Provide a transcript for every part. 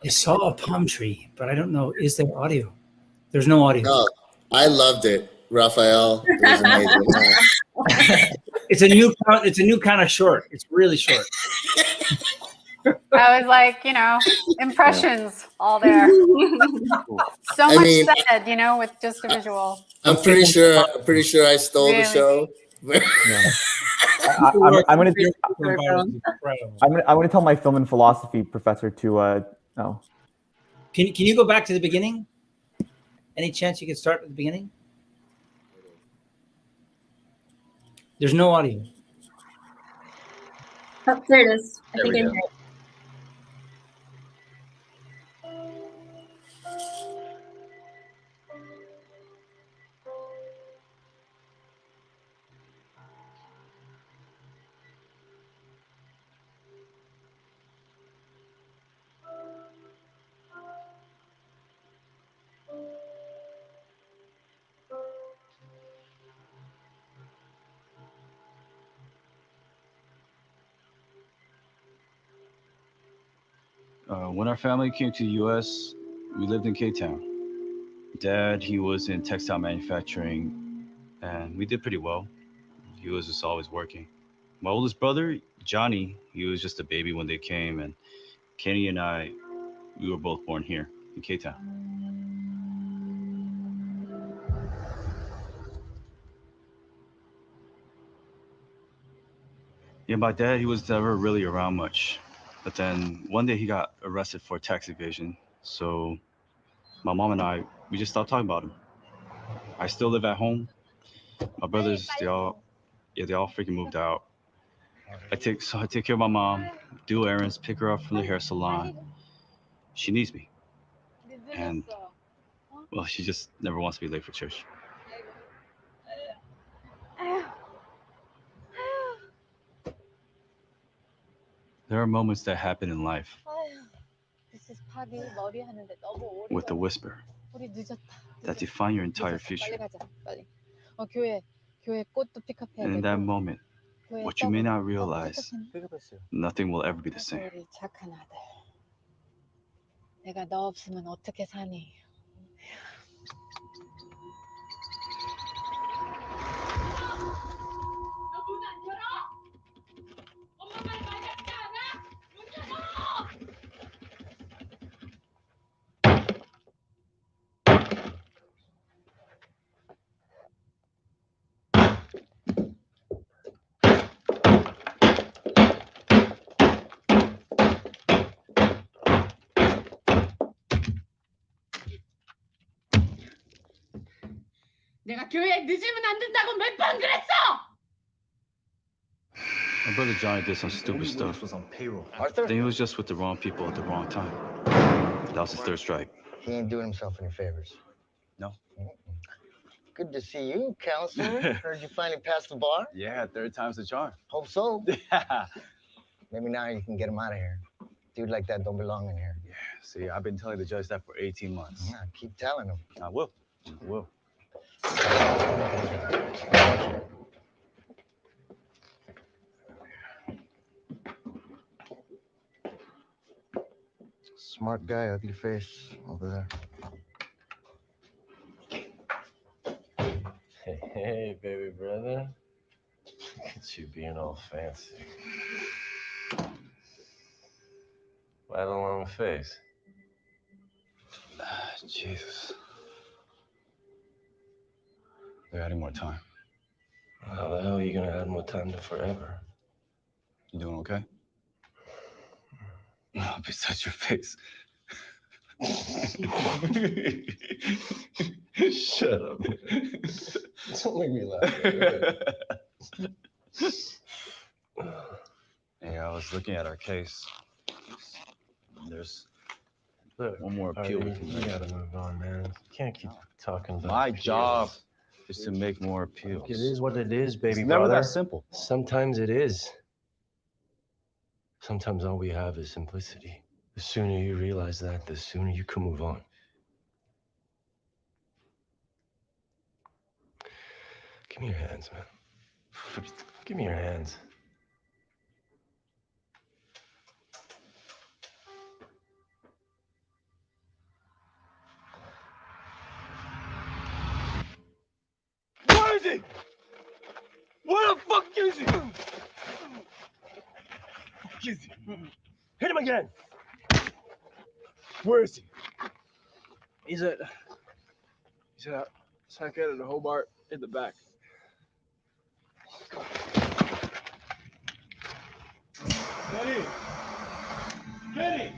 I saw a palm tree, but I don't know. Is there audio? There's no audio. No, I loved it, Raphael. It was amazing. It's a new kind of short. It's really short. I was like, impressions all there. So much said, with just a visual. I'm pretty sure I stole the show. I'm gonna tell my film and philosophy professor to no. Can you go back to the beginning? Any chance you could start at the beginning? There's no audio. Oh, there it is. I think I hear it. When our family came to the U.S., we lived in K-Town. Dad, he was in textile manufacturing, and we did pretty well. He was just always working. My oldest brother, Johnny, he was just a baby when they came, and Kenny and I, we were both born here in K-Town. Yeah, my dad, he was never really around much. But then one day he got arrested for tax evasion. So my mom and I, we just stopped talking about him. I still live at home. My brothers, they all freaking moved out. I take care of my mom, do errands, pick her up from the hair salon. She needs me. And, well, she just never wants to be late for church. There are moments that happen in life with a whisper that define your entire future. And in that moment, what you may not realize, nothing will ever be the same. 내가 너 없으면 어떻게 사니? 내가 교회에 늦으면 안 된다고 몇 번 그랬어! My brother Johnny did some stupid stuff. Then he was just with the wrong people at the wrong time. That was his third strike. He ain't doing himself any favors. No. Good to see you, counselor. Heard you finally passed the bar. Yeah, third time's the charm. Hope so. Maybe now you can get him out of here. Dude like that don't belong in here. Yeah, see, I've been telling the judge that for 18 months. Yeah, keep telling him. I will. I will. Smart guy, ugly face over there. Hey, baby brother. Look at you being all fancy. Why the long face? Jesus. They're adding more time. How the hell are you gonna add more time to forever? You doing okay? No, besides your face. Shut up. Don't make me laugh. Hey, I was looking at our case. There's one more appeal we can You make. gotta move on, man. You can't keep talking about My appeals. job is to make more appeals. It is what it is, baby It's brother. never that simple. Sometimes it is. Sometimes all we have is simplicity. The sooner you realize that, the sooner you can move on. Give me your hands, man. Give me your hands. he? Where the fuck is he? Fuck is he? Hit him again. Where is he? He's at Sackhead and Hobart in the back. Kenny! Kenny!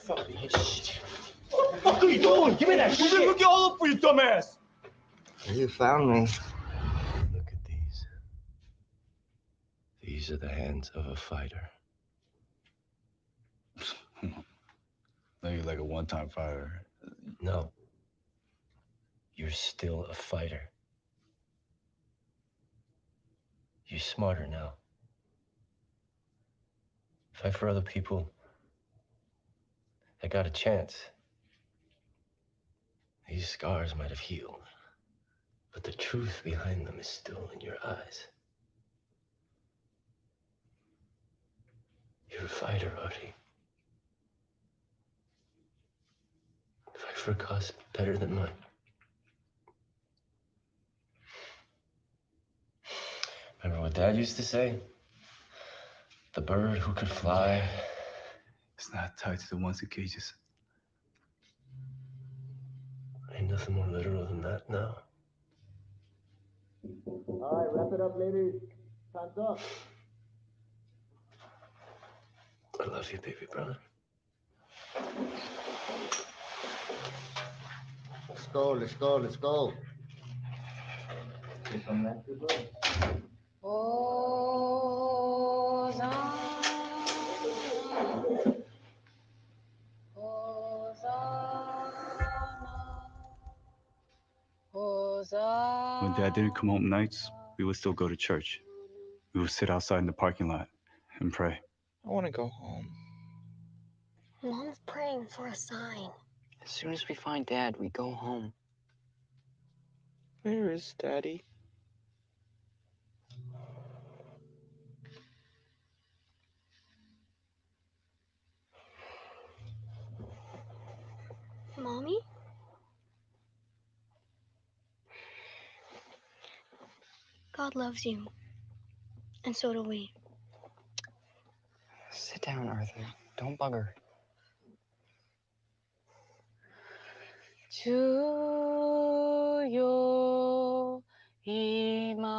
Fuck. What the fuck are you doing? Give me that shit! We've been looking all up for you, dumbass! You found me. Look at these. These are the hands of a fighter. Maybe like a one-time fighter. No. You're still a fighter. You're smarter now. Fight for other people that got a chance. These scars might have healed, but the truth behind them is still in your eyes. You're a fighter, Artie. Fight for a cause better than mine. Remember what Dad used to say? The bird who could fly. It's not tied to the ones in cages. Ain't nothing more literal than that now. All right, wrap it up, ladies. Time's up. I love you, baby brother. Let's go, let's go, let's go. When Dad didn't come home nights, we would still go to church. We would sit outside in the parking lot and pray. I want to go home. Mom's praying for a sign. As soon as we find Dad, we go home. Where is Daddy? Mommy? God loves you. And so do we. Sit down, Arthur. Don't bug her. 주여 임하소서.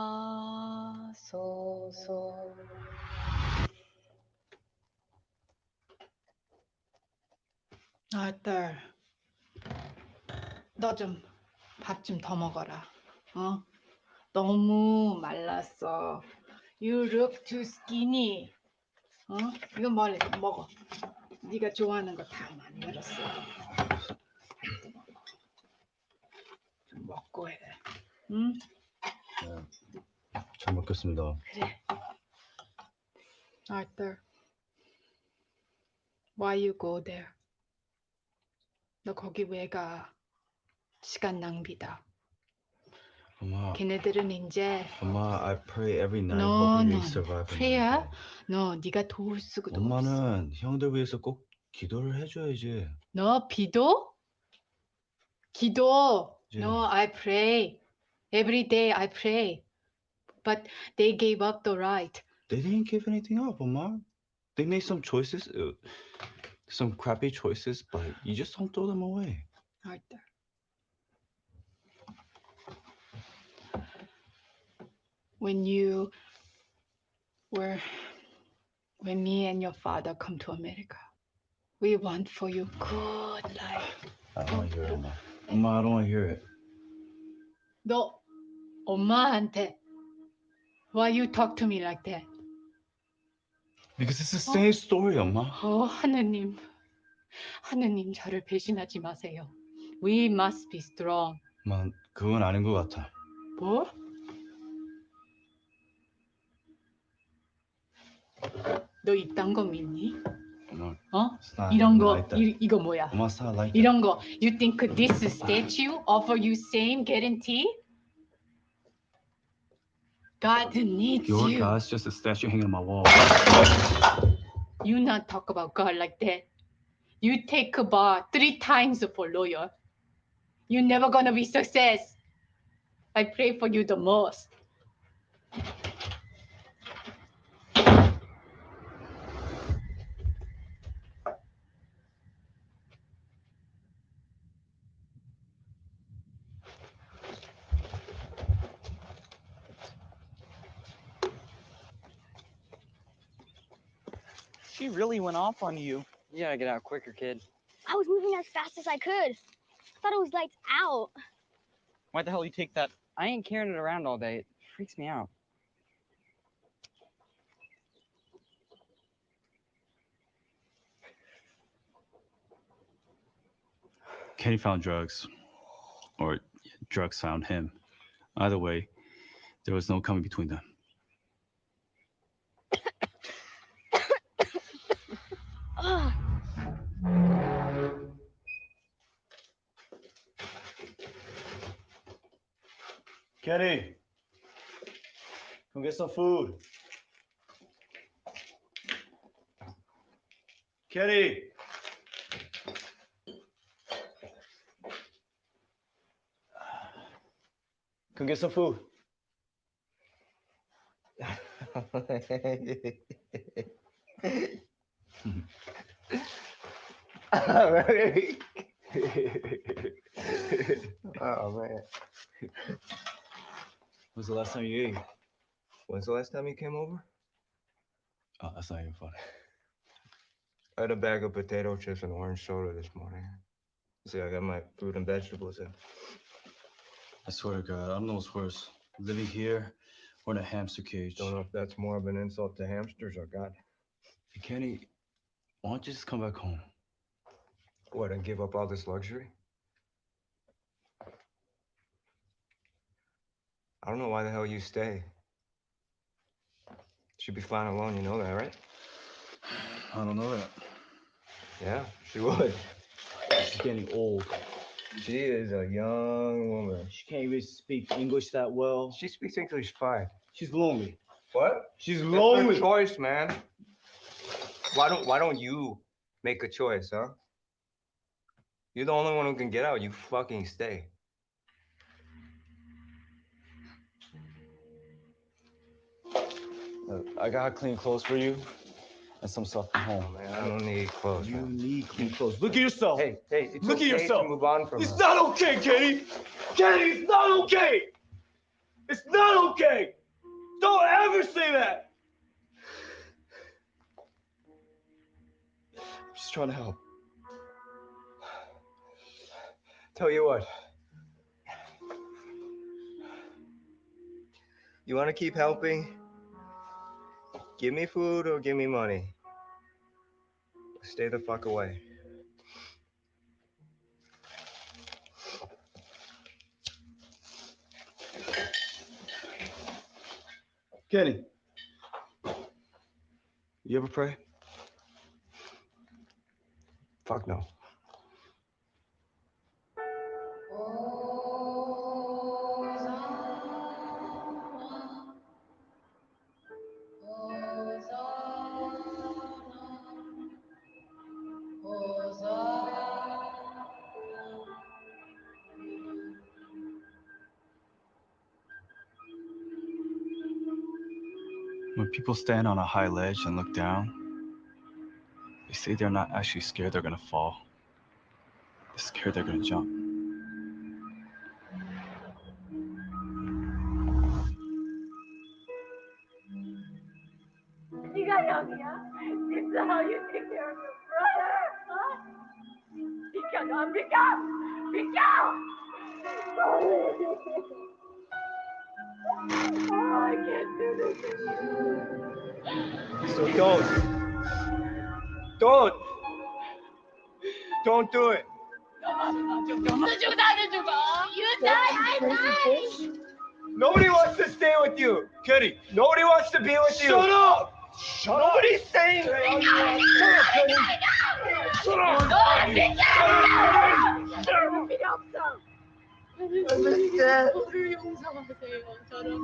아들, 너 좀 밥 좀 더 먹어라. 어? 너무 말랐어. You look too skinny. 어? 이거 멀리 먹어. 네가 좋아하는 거 다 만들었어. 좀 먹고 해. 응? 네, 잘 먹겠습니다. 그래. Arthur, why you go there? 너 거기 왜 가? 시간 낭비다. 엄마, 걔네들은 이제 엄마, I pray every night No, hoping no, they survive. prayer? 너 네가 도울 수도 없어. 엄마는 형들 위해서 꼭 기도를 해줘야지. 너 비도? 기도. 예. No, I pray. Every day I pray. But they gave up the right. They didn't give anything up, 엄마. They made some choices, some crappy choices, but you just don't throw them away. Arthur. When me and your father come to America, we want for you good life. I don't want to hear it, 엄마. 엄마, I don't want to hear it. 너 엄마한테 why you talk to me like that? Because it's the same story, 엄마. 하느님 저를 배신하지 마세요. We must be strong. 엄마, 그건 아닌 것 같아. 뭐? 너 이딴 거 믿니? 엄마, 어? it's not 이런 거 like that. 이거 뭐야? 엄마, it's not like that. 이런 거 you think this statue offer you same guarantee? God needs Your you. God's just a statue hanging on my wall. You not talk about God like that. You take a bar 3 times for lawyer. You're never gonna be success. I pray for you the most. She really went off on you. You gotta get out quicker, kid. I was moving as fast as I could. I thought it was lights out. Why the hell you take that? I ain't carrying it around all day. It freaks me out. Kenny found drugs, or drugs found him. Either way, there was no coming between them. Kenny, come get some food. Kenny. Come get some food. Oh, man. When's the last time you ate? When's the last time you came over? Oh, that's not even funny. I had a bag of potato chips and orange soda this morning. See, I got my fruit and vegetables in. I swear to God, I don't know what's worse. Living here or in a hamster cage. Don't know if that's more of an insult to hamsters or God. Hey, Kenny, why don't you just come back home? What, and give up all this luxury? I don't know why the hell you stay. She'd be fine alone, you know that, right? I don't know that. Yeah, she would. She's getting old. She is a young woman. She can't even speak English that well. She speaks English fine. She's lonely. What? She's That's lonely. her choice, man. Why don't you make a choice, huh? You're the only one who can get out. You fucking stay. I got clean clothes for you and some stuff from home. Man, I don't need clothes. You man. need clean clothes. Look at yourself. Hey, it's Look okay at yourself. to move on from It's her. not okay, Kenny. Kenny, it's not okay. It's not okay. Don't ever say that. I'm just trying to help. Tell you what. You want to keep helping? Give me food or give me money. Stay the fuck away. Kenny, you ever pray? Fuck no. When people stand on a high ledge and look down, they say they're not actually scared they're gonna fall. They're scared they're gonna jump. You got Yamiya. This is how you take care of your brother, huh? Pika, non, Pika! Pika! Oh, I can't do this anymore. So don't do it. You die, I die! Nobody wants to stay with you. Kenny, Nobody wants to be with you. shut up. Nobody's saying. Shut up, Kenny. Shut up. 저를 용서하세요. 저런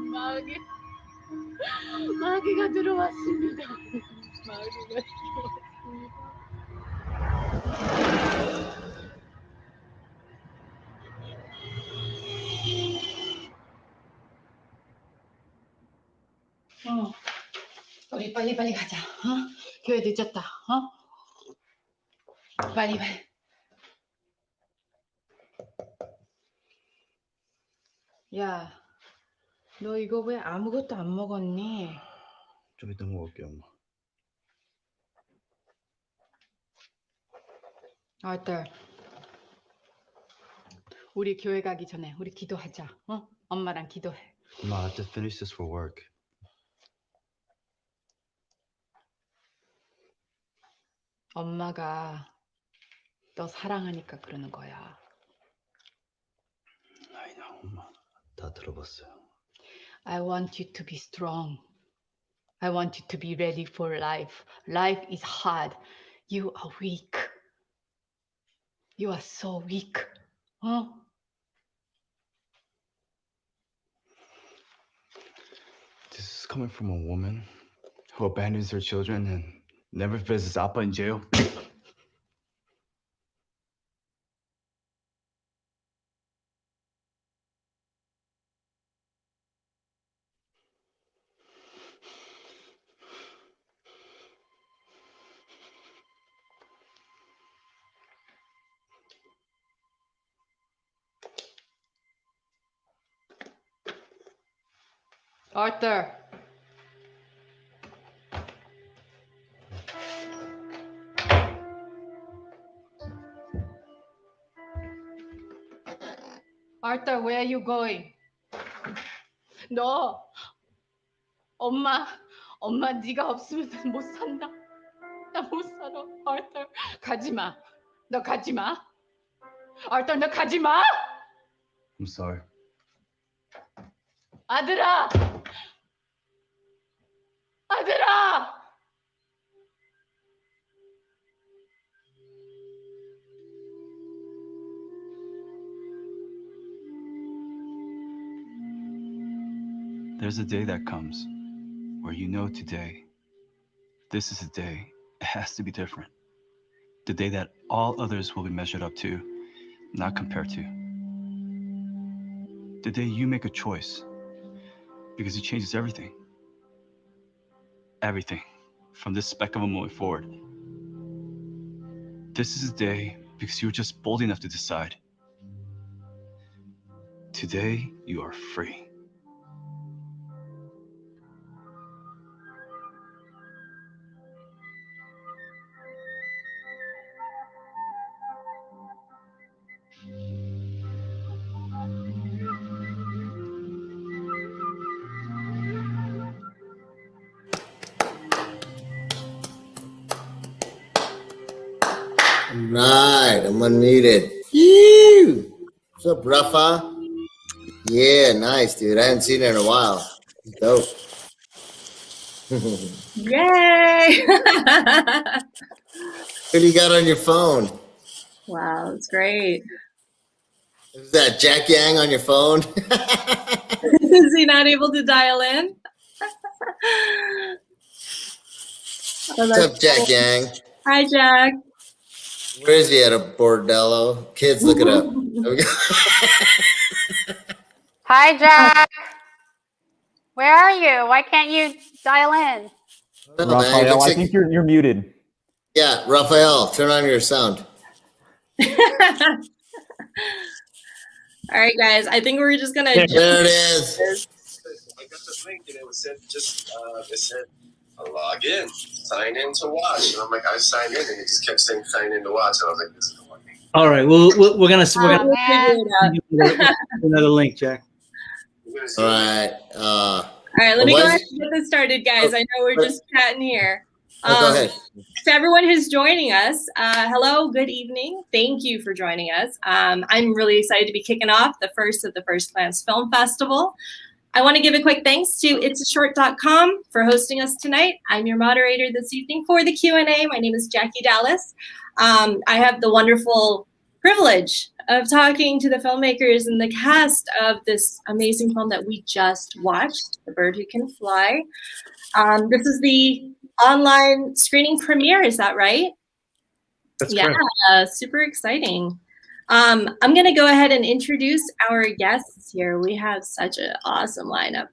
마귀가 들어왔습니다. 마귀가 들어왔습니다. 우리 빨리 가자. 어? 교회 늦었다. 어? 빨리. 야, 너 이거 왜 아무것도 안 먹었니? 좀 이따 먹을게, 엄마. 아들, 우리 교회 가기 전에 우리 기도하자. 어? 엄마랑 기도해. Mom, I have to finish this for work. 엄마가 너 사랑하니까 그러는 거야. I know, 엄마. 다 들어봤어요. I want you to be strong. I want you to be ready for life. Life is hard. You are weak. You are so weak. 어? This is coming from a woman who abandons her children and never visits Appa in jail. Arthur. Arthur, where are you going? 너 엄마 네가 없으면 못 산다. 나 못 살아. Arthur, 가지 마. 너 가지 마. Arthur, 너 가지 마. I'm sorry. 아들아. 아들아. There's a day that comes where you know today, this is a day, it has to be different. The day that all others will be measured up to, not compared to. The day you make a choice, because it changes everything. Everything, from this speck of a moment forward. This is a day because you were just bold enough to decide. Today, you are free. Right, I'm unmuted. Phew. What's up, Rafa? Yeah, nice, dude. I hadn't seen it in a while. Dope. Yay! What do you got on your phone? Wow, that's great. Is that Jack Yang on your phone? Is he not able to dial in? Oh, What's up, Jack cool. Yang? Hi, Jack. Where is he at a bordello? Kids, look it up. Hi, Jack. Where are you? Why can't you dial in? No, man, it Raphael, looks I like- think you're muted. Yeah, Raphael, turn on your sound. All right, guys. I think we're just gonna. There it is. I got the link and it said it said log in, sign in to watch, and I'm like, I signed in, and it just kept saying sign in to watch, and I was like, this is working. All right, we're gonna figure it out. another link, Jack. All right. All right, let me go ahead and get this started, guys. I know we're just chatting here. Go ahead. To everyone who's joining us, hello, good evening. Thank you for joining us. I'm really excited to be kicking off the first of the FirstGlance Film Festival. I want to give a quick thanks to itsashort.com for hosting us tonight. I'm your moderator this evening for the Q&A. My name is Jackie Dallas. I have the wonderful privilege of talking to the filmmakers and the cast of this amazing film that we just watched, The Bird Who Can Fly. This is the online screening premiere, is that right? That's yeah, correct. Super exciting. I'm going to go ahead and introduce our guests here. We have such an awesome lineup.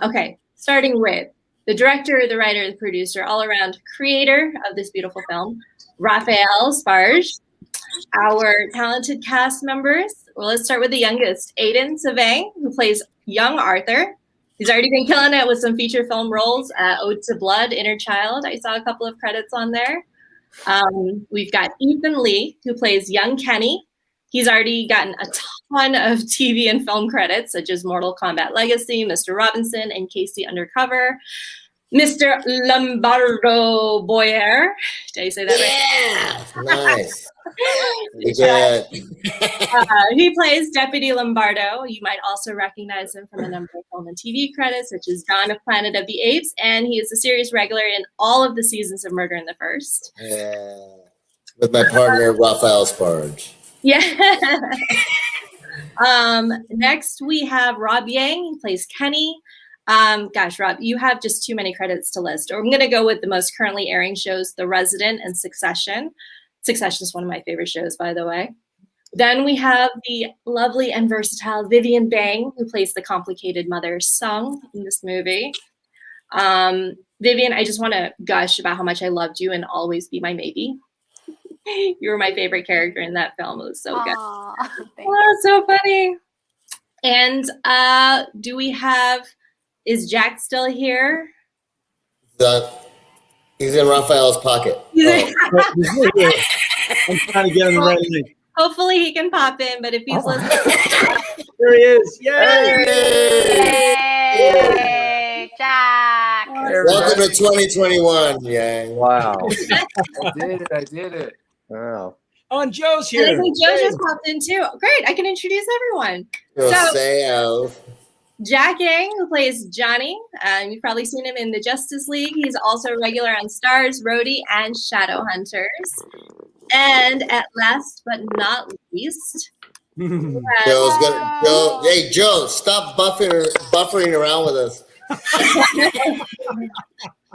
Okay, starting with the director, the writer, the producer, all around creator of this beautiful film, Raphael Sparge. Our talented cast members. Well, let's start with the youngest, Aiden Savang, who plays young Arthur. He's already been killing it with some feature film roles, Ode to Blood, Inner Child. I saw a couple of credits on there. We've got Ethan Lee, who plays young Kenny. He's already gotten a ton of TV and film credits, such as Mortal Kombat Legacy, Mr. Robinson, and Casey Undercover. Mr. Lombardo Boyer. Did I say that right? Nice. Yeah. He plays Deputy Lombardo. You might also recognize him from a number of film and TV credits, such as Dawn of Planet of the Apes, and he is a series regular in all of the seasons of Murder in the First. Yeah. With my partner, Raphael Sparge. Yeah. Next, we have Rob Yang. He plays Kenny. Gosh, Rob, you have just too many credits to list. Or I'm going to go with the most currently airing shows, The Resident and Succession. Succession is one of my favorite shows, by the way. Then we have the lovely and versatile Vivian Bang, who plays the complicated mother Sung in this movie. Vivian, I just want to gush about how much I loved you and Always Be My Maybe. You were my favorite character in that film. It was so good. Oh, so funny. And do we have, is Jack still here? He's in Raphael's pocket. I'm trying to get him the right link. Hopefully he can pop in, but if he's listening. There he is. Yay! Yay, Jack. Welcome to 2021, Yang. Wow. I did it. Wow. Oh, and Joe's And I here. think Joe just popped in too. Great, I can introduce everyone. So, Jack Yang, who plays Johnny. You've probably seen him in the Justice League. He's also regular on Stars, Rhodey, and Shadowhunters. And at last but not least, Joe's gonna Joe. Hey, Joe, stop buffering around with us. You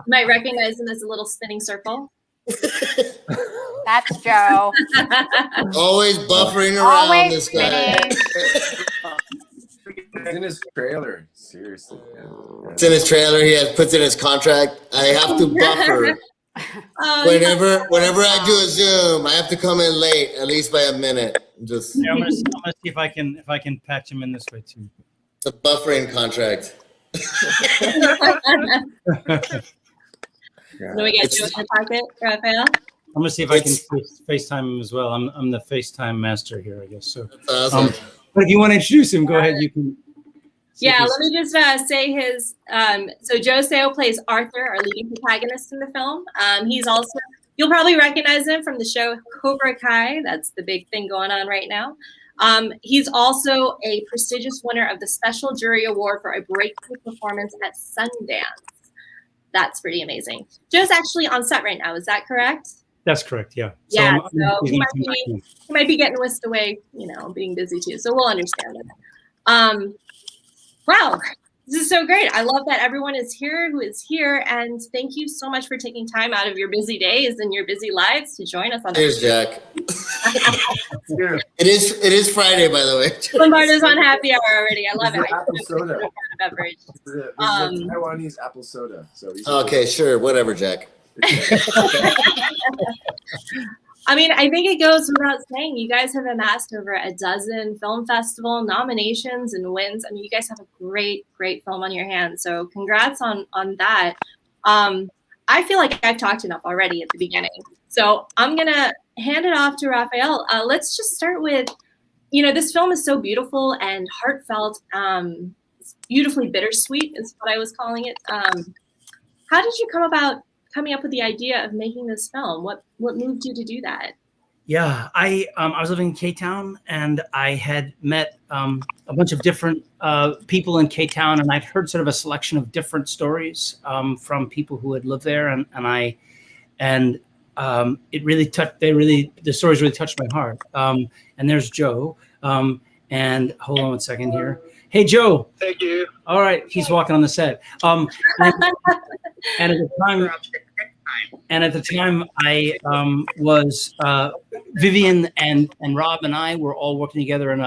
might recognize him as a little spinning circle. That's Joe. Always buffering around Always this guy. It's in his trailer. Seriously. It's in his trailer. He puts in his contract. I have to buffer. Whenever I do a Zoom, I have to come in late, at least by a minute. Yeah, I'm gonna see if I can patch him in this way too. It's a buffering contract. Do we get Joe in the pocket, Raphael? I'm gonna see if I can FaceTime him as well. I'm the FaceTime master here, I guess. So, awesome. But if you want to introduce him, go ahead. You can. Yeah, let me just say his. So Joe Seo plays Arthur, our leading protagonist in the film. He's also, you'll probably recognize him from the show Cobra Kai. That's the big thing going on right now. He's also a prestigious winner of the Special Jury Award for a breakthrough performance at Sundance. That's pretty amazing. Joe's actually on set right now. Is that correct? That's correct. Yeah. Yeah. So So he might be getting whisked away, being busy too. So we'll understand it. Wow, this is so great. I love that everyone is here who is here, and thank you so much for taking time out of your busy days and your busy lives to join us on Cheers, Jack. It is Friday, by the way. Lombardo's on happy hour already. I love it. Apple soda. Beverage. This is Taiwanese apple soda. So Okay, sure, whatever, Jack. I mean, I think it goes without saying, you guys have amassed over a dozen film festival nominations and wins. I mean, you guys have a great, great film on your hands. So congrats on that. I feel like I've talked enough already at the beginning. So I'm going to hand it off to Raphael. Let's just start with, this film is so beautiful and heartfelt. It's beautifully bittersweet is what I was calling it. How did you come about coming up with the idea of making this film? What moved you to do that? Yeah, I was living in K-Town, and I had met a bunch of different people in K-Town, and I'd heard sort of a selection of different stories from people who had lived there, and it really touched. The stories really touched my heart. And there's Joe. And hold on one second here. Hey, Joe. Thank you. All right, he's walking on the set. And at the time, I was Vivian and Rob and I were all working together in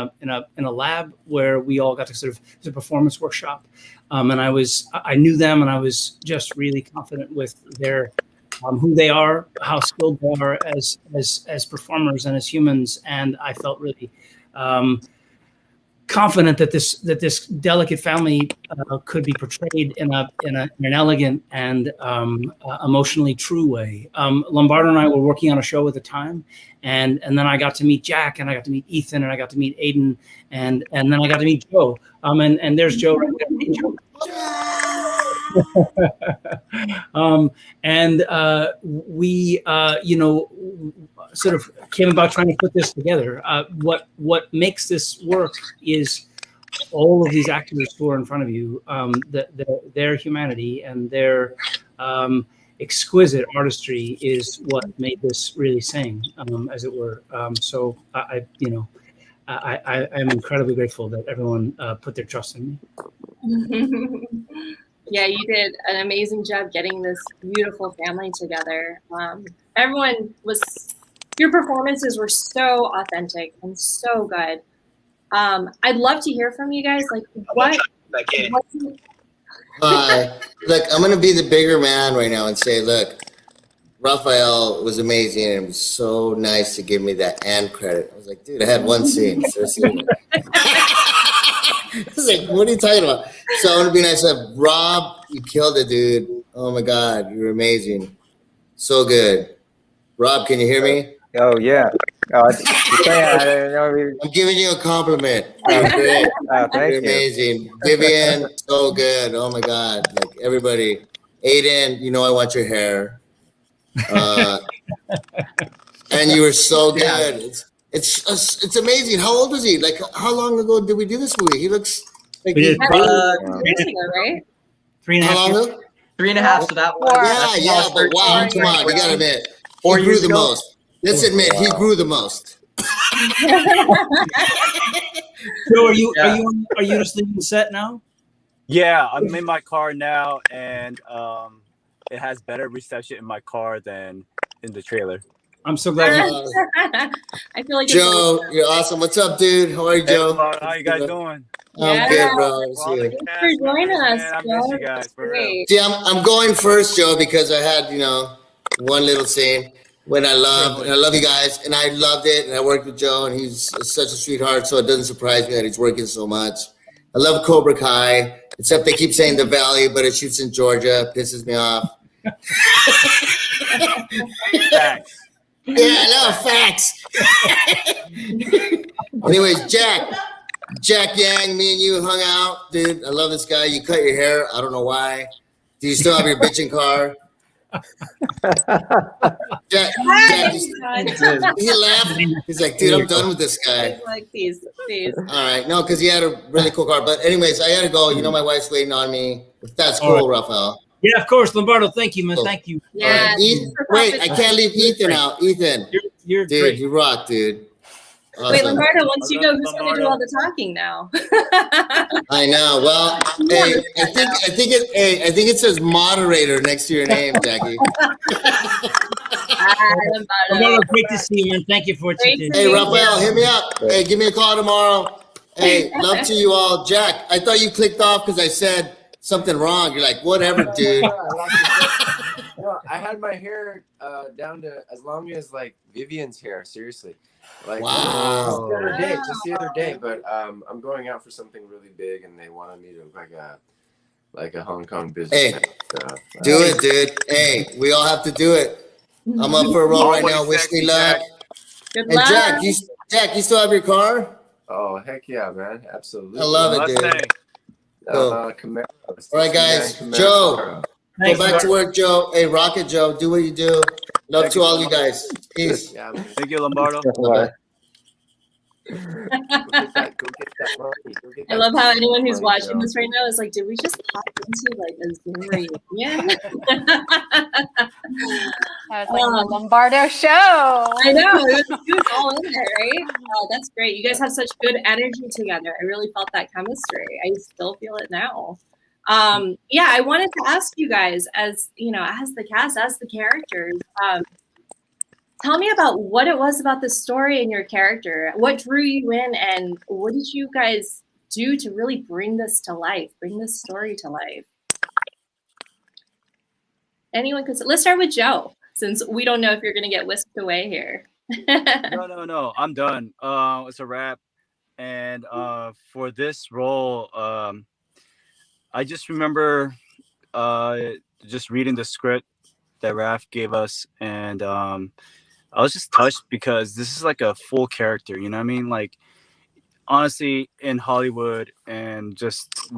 a lab where we all got to sort of do a performance workshop, and I knew them, and I was just really confident with their who they are, how skilled they are as performers and as humans, and I felt really confident that this delicate family could be portrayed in an elegant and emotionally true way. Lombardo and I were working on a show at the time, and then I got to meet Jack, and I got to meet Ethan, and I got to meet Aiden, and then I got to meet Joe. And there's Joe right there. Hey, Joe. We sort of came about trying to put this together. What makes this work is all of these actors who are in front of you, their humanity and their exquisite artistry is what made this really sing, as it were. So I'm incredibly grateful that everyone put their trust in me. Yeah, you did an amazing job getting this beautiful family together. Your performances were so authentic and so good. I'd love to hear from you guys. Like, Look, I'm going to be the bigger man right now and say, look, Raphael was amazing, and it was so nice to give me that and credit. I was like, dude, I had one scene. I was like, what are you talking about? So I want to be nice. Rob, you killed it, dude. Oh my God, you're amazing. So good. Rob, can you hear me? Oh, yeah. I'm giving you a compliment. You're great. Thank you're you. amazing. Vivian, so good. Oh my God. Like everybody. Aiden, you know I want your hair. And you were so good. Yeah. It's amazing. How old was he? Like, how long ago did we do this movie? He looks like years ago, right? 3.5 How long years. ago? 3.5. So that was Yeah, but wow, come on, you gotta admit, he grew the most. Let's admit, he grew the most. So are you just leaving the set now? Yeah, I'm in my car now, and it has better reception in my car than in the trailer. I'm so glad. I feel like Joe, you're awesome. What's up, dude? How are you, Joe? How you guys doing? I'm good, bro. Thanks for joining us, I miss you guys for real. See, I'm going first, Joe, because I had one little scene when I love you guys, and I loved it, and I worked with Joe, and he's such a sweetheart, so it doesn't surprise me that he's working so much. I love Cobra Kai, except they keep saying the Valley, but it shoots in Georgia, pisses me off. Facts. Yeah, I know, facts. Anyways, Jack Yang, me and you hung out, dude. I love this guy. You cut your hair. I don't know why. Do you still have your bitching car? Jack he laughed. He's like, dude, I'm done with this guy. Like, please. All right, no, because he had a really cool car. But anyways, I gotta go. You know, my wife's waiting on me. If that's cool, Raphael. Yeah, of course, Lombardo. Thank you, man. Cool. Thank you. Yeah. Wait, I can't leave Ethan out. Ethan, you're dude, great. you rock, dude. Awesome. Wait, Lombardo, once you go, who's going to do all the talking now? I know. Well, hey, I think it says moderator next to your name, Jackie. Lombardo, great to see you, man. Thank you for what you did. Hey, Raphael, hit me up. Hey, give me a call tomorrow. Hey, love to you all. Jack, I thought you clicked off because I said something wrong. You're like, whatever, dude. No, I had my hair down to as long as like Vivian's hair. Seriously, like wow. Just the other day. But I'm going out for something really big, and they wanted me to look like a Hong Kong business. Hey, do it, dude. Hey, we all have to do it. I'm up for a roll right now. Wish me luck. Good and luck. Jack, you still have your car? Oh heck yeah, man! Absolutely. I love it, dude. Camaro. All right, guys. Joe, go back to work, Joe. Hey, Rocket Joe, do what you do. Love to all you guys. Peace. Yeah, thank you, Lombardo. I love how anyone who's watching this right now is like, did we just pop into like a Zoom reunion? That was like the Lombardo show. I know. It was all in there, right? Oh, that's great. You guys have such good energy together. I really felt that chemistry. I still feel it now. Yeah, I wanted to ask you guys, as you know, as the cast, as the characters, tell me about what it was about the story and your character. What drew you in, and what did you guys do to really bring this to life, bring this story to life? Anyone could. Let's start with Joe, since we don't know if you're going to get whisked away here. No. I'm done. It's a wrap. And for this role, I just remember just reading the script that Raph gave us, and I was just touched because this is like a full character. You know what I mean? Like, honestly, in Hollywood and just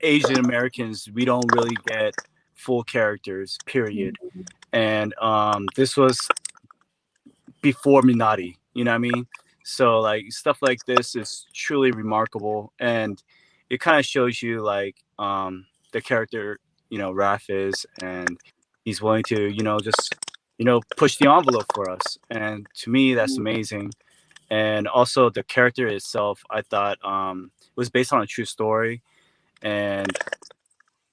Asian Americans, we don't really get full characters, period. And this was before Minari, you know what I mean? So like stuff like this is truly remarkable, and it kind of shows you like the character, Raph is, and he's willing to, just push the envelope for us. And to me, that's amazing. And also the character itself, I thought was based on a true story, and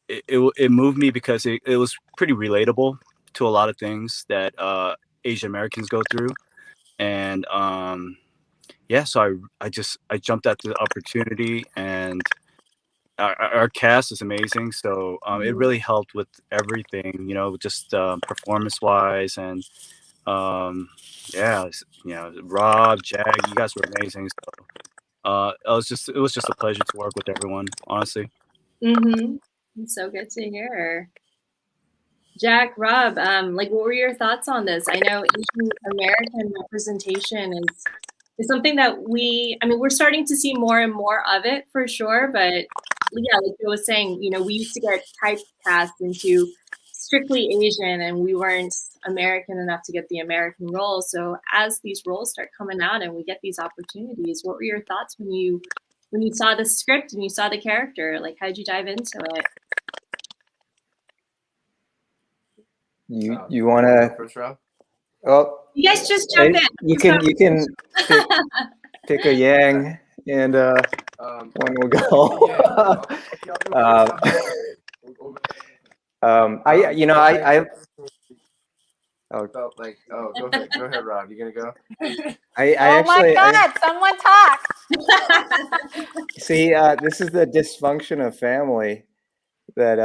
it moved me because it was pretty relatable to a lot of things that Asian Americans go through. And yeah, so I jumped at the opportunity, and our cast is amazing. So it really helped with everything, just performance wise, and yeah, Rob, Jag, you guys were amazing. So it was just a pleasure to work with everyone, honestly. It's so good to hear. Jack, Rob, like, what were your thoughts on this? I know Asian American representation is something that we're starting to see more and more of it for sure. But yeah, like I was saying, we used to get typecast into strictly Asian, and we weren't American enough to get the American role. So as these roles start coming out and we get these opportunities, what were your thoughts when you saw the script and you saw the character? Like, how did you dive into it? You want to first round? Oh, you guys just jump in. You can pick a yang, and one will go. Go ahead, Rob. You gonna go? I my God! Someone talk. See, this is the dysfunction of family that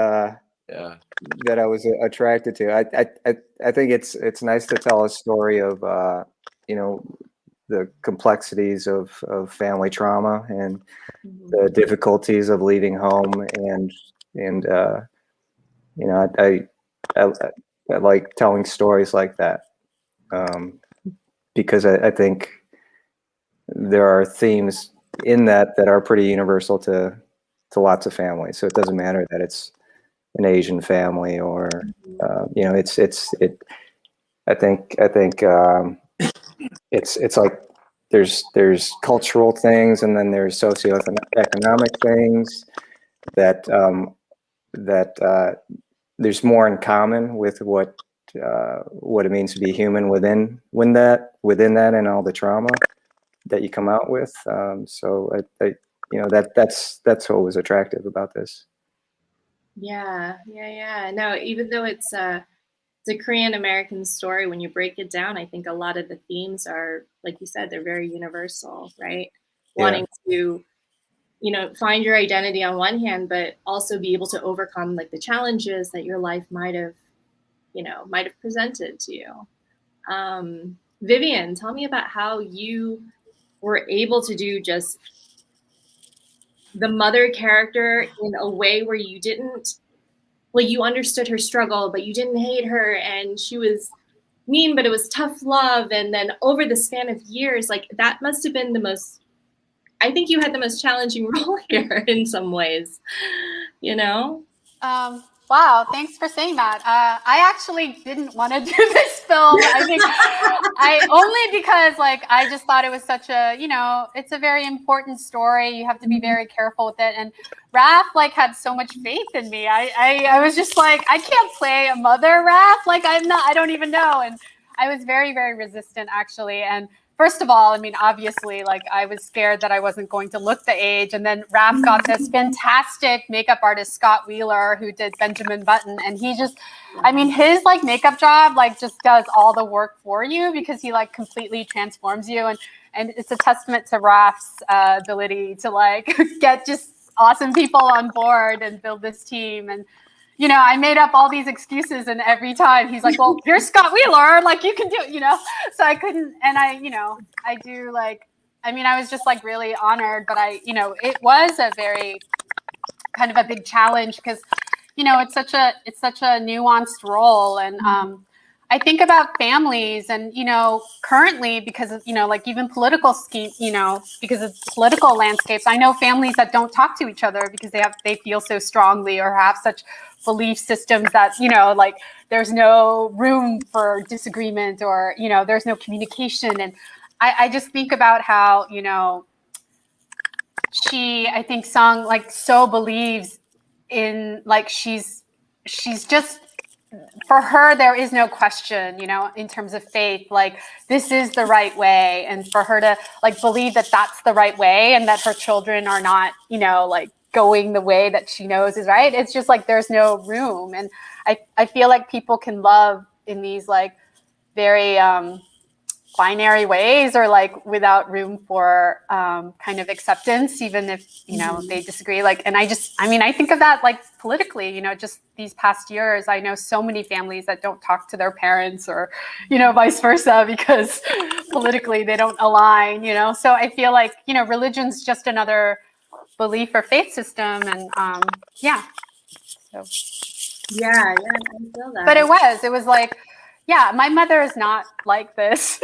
that I was attracted to. I think it's nice to tell a story of the complexities of family trauma and the difficulties of leaving home, and I like telling stories like that because I think there are themes in that are pretty universal to lots of families. So it doesn't matter that it's an Asian family or I think it's like there's cultural things, and then there's socioeconomic things that there's more in common with what it means to be human within that and all the trauma that you come out with. So that's what was attractive about this. Yeah. No, even though it's a Korean American story, when you break it down, I think a lot of the themes are, like you said, they're very universal, right? Yeah. Wanting to, find your identity on one hand, but also be able to overcome like the challenges that your life might have presented to you. Vivian, tell me about how you were able to do just the mother character in a way where you didn't, like, you understood her struggle, but you didn't hate her, and she was mean, but it was tough love. And then over the span of years, like, that must have been I think you had the most challenging role here in some ways, Wow, thanks for saying that. I actually didn't want to do this film. I think only because I just thought it was such a, it's a very important story. You have to be very careful with it. And Raph had so much faith in me. I was just like, I can't play a mother, Raph. I don't even know. And I was very, very resistant actually. And first of all, I mean, obviously, like I was scared that I wasn't going to look the age. And then Raph got this fantastic makeup artist, Scott Wheeler, who did Benjamin Button. And he just, I mean, his like makeup job, like just does all the work for you because he like completely transforms you. And it's a testament to Raph's ability to like get just awesome people on board and build this team. And you know, I made up all these excuses, and every time he's like, well, you're Scott Wheeler, like you can do it, you know? So I couldn't, and I, you know, I do like, I mean, I was just like really honored, but I, you know, it was a very kind of a big challenge because, you know, it's such a nuanced role. And I think about families and, you know, currently because of, you know, like even political scheme, you know, because of political landscapes, I know families that don't talk to each other because they feel so strongly or have such belief systems that, you know, like there's no room for disagreement or, you know, there's no communication. And I just think about how, you know, I think Song like so believes in like she's just, for her, there is no question, you know, in terms of faith, like this is the right way. And for her to like believe that that's the right way and that her children are not, you know, like going the way that she knows is right. It's just like there's no room. And I feel like people can love in these like very binary ways or like without room for kind of acceptance, even if, you know, they disagree. Like, and I mean, I think of that like politically, you know, just these past years, I know so many families that don't talk to their parents or, you know, vice versa, because politically they don't align, you know? So I feel like, you know, religion's just another belief or faith system. And yeah. So. Yeah, I feel that. But it was like, yeah, my mother is not like this.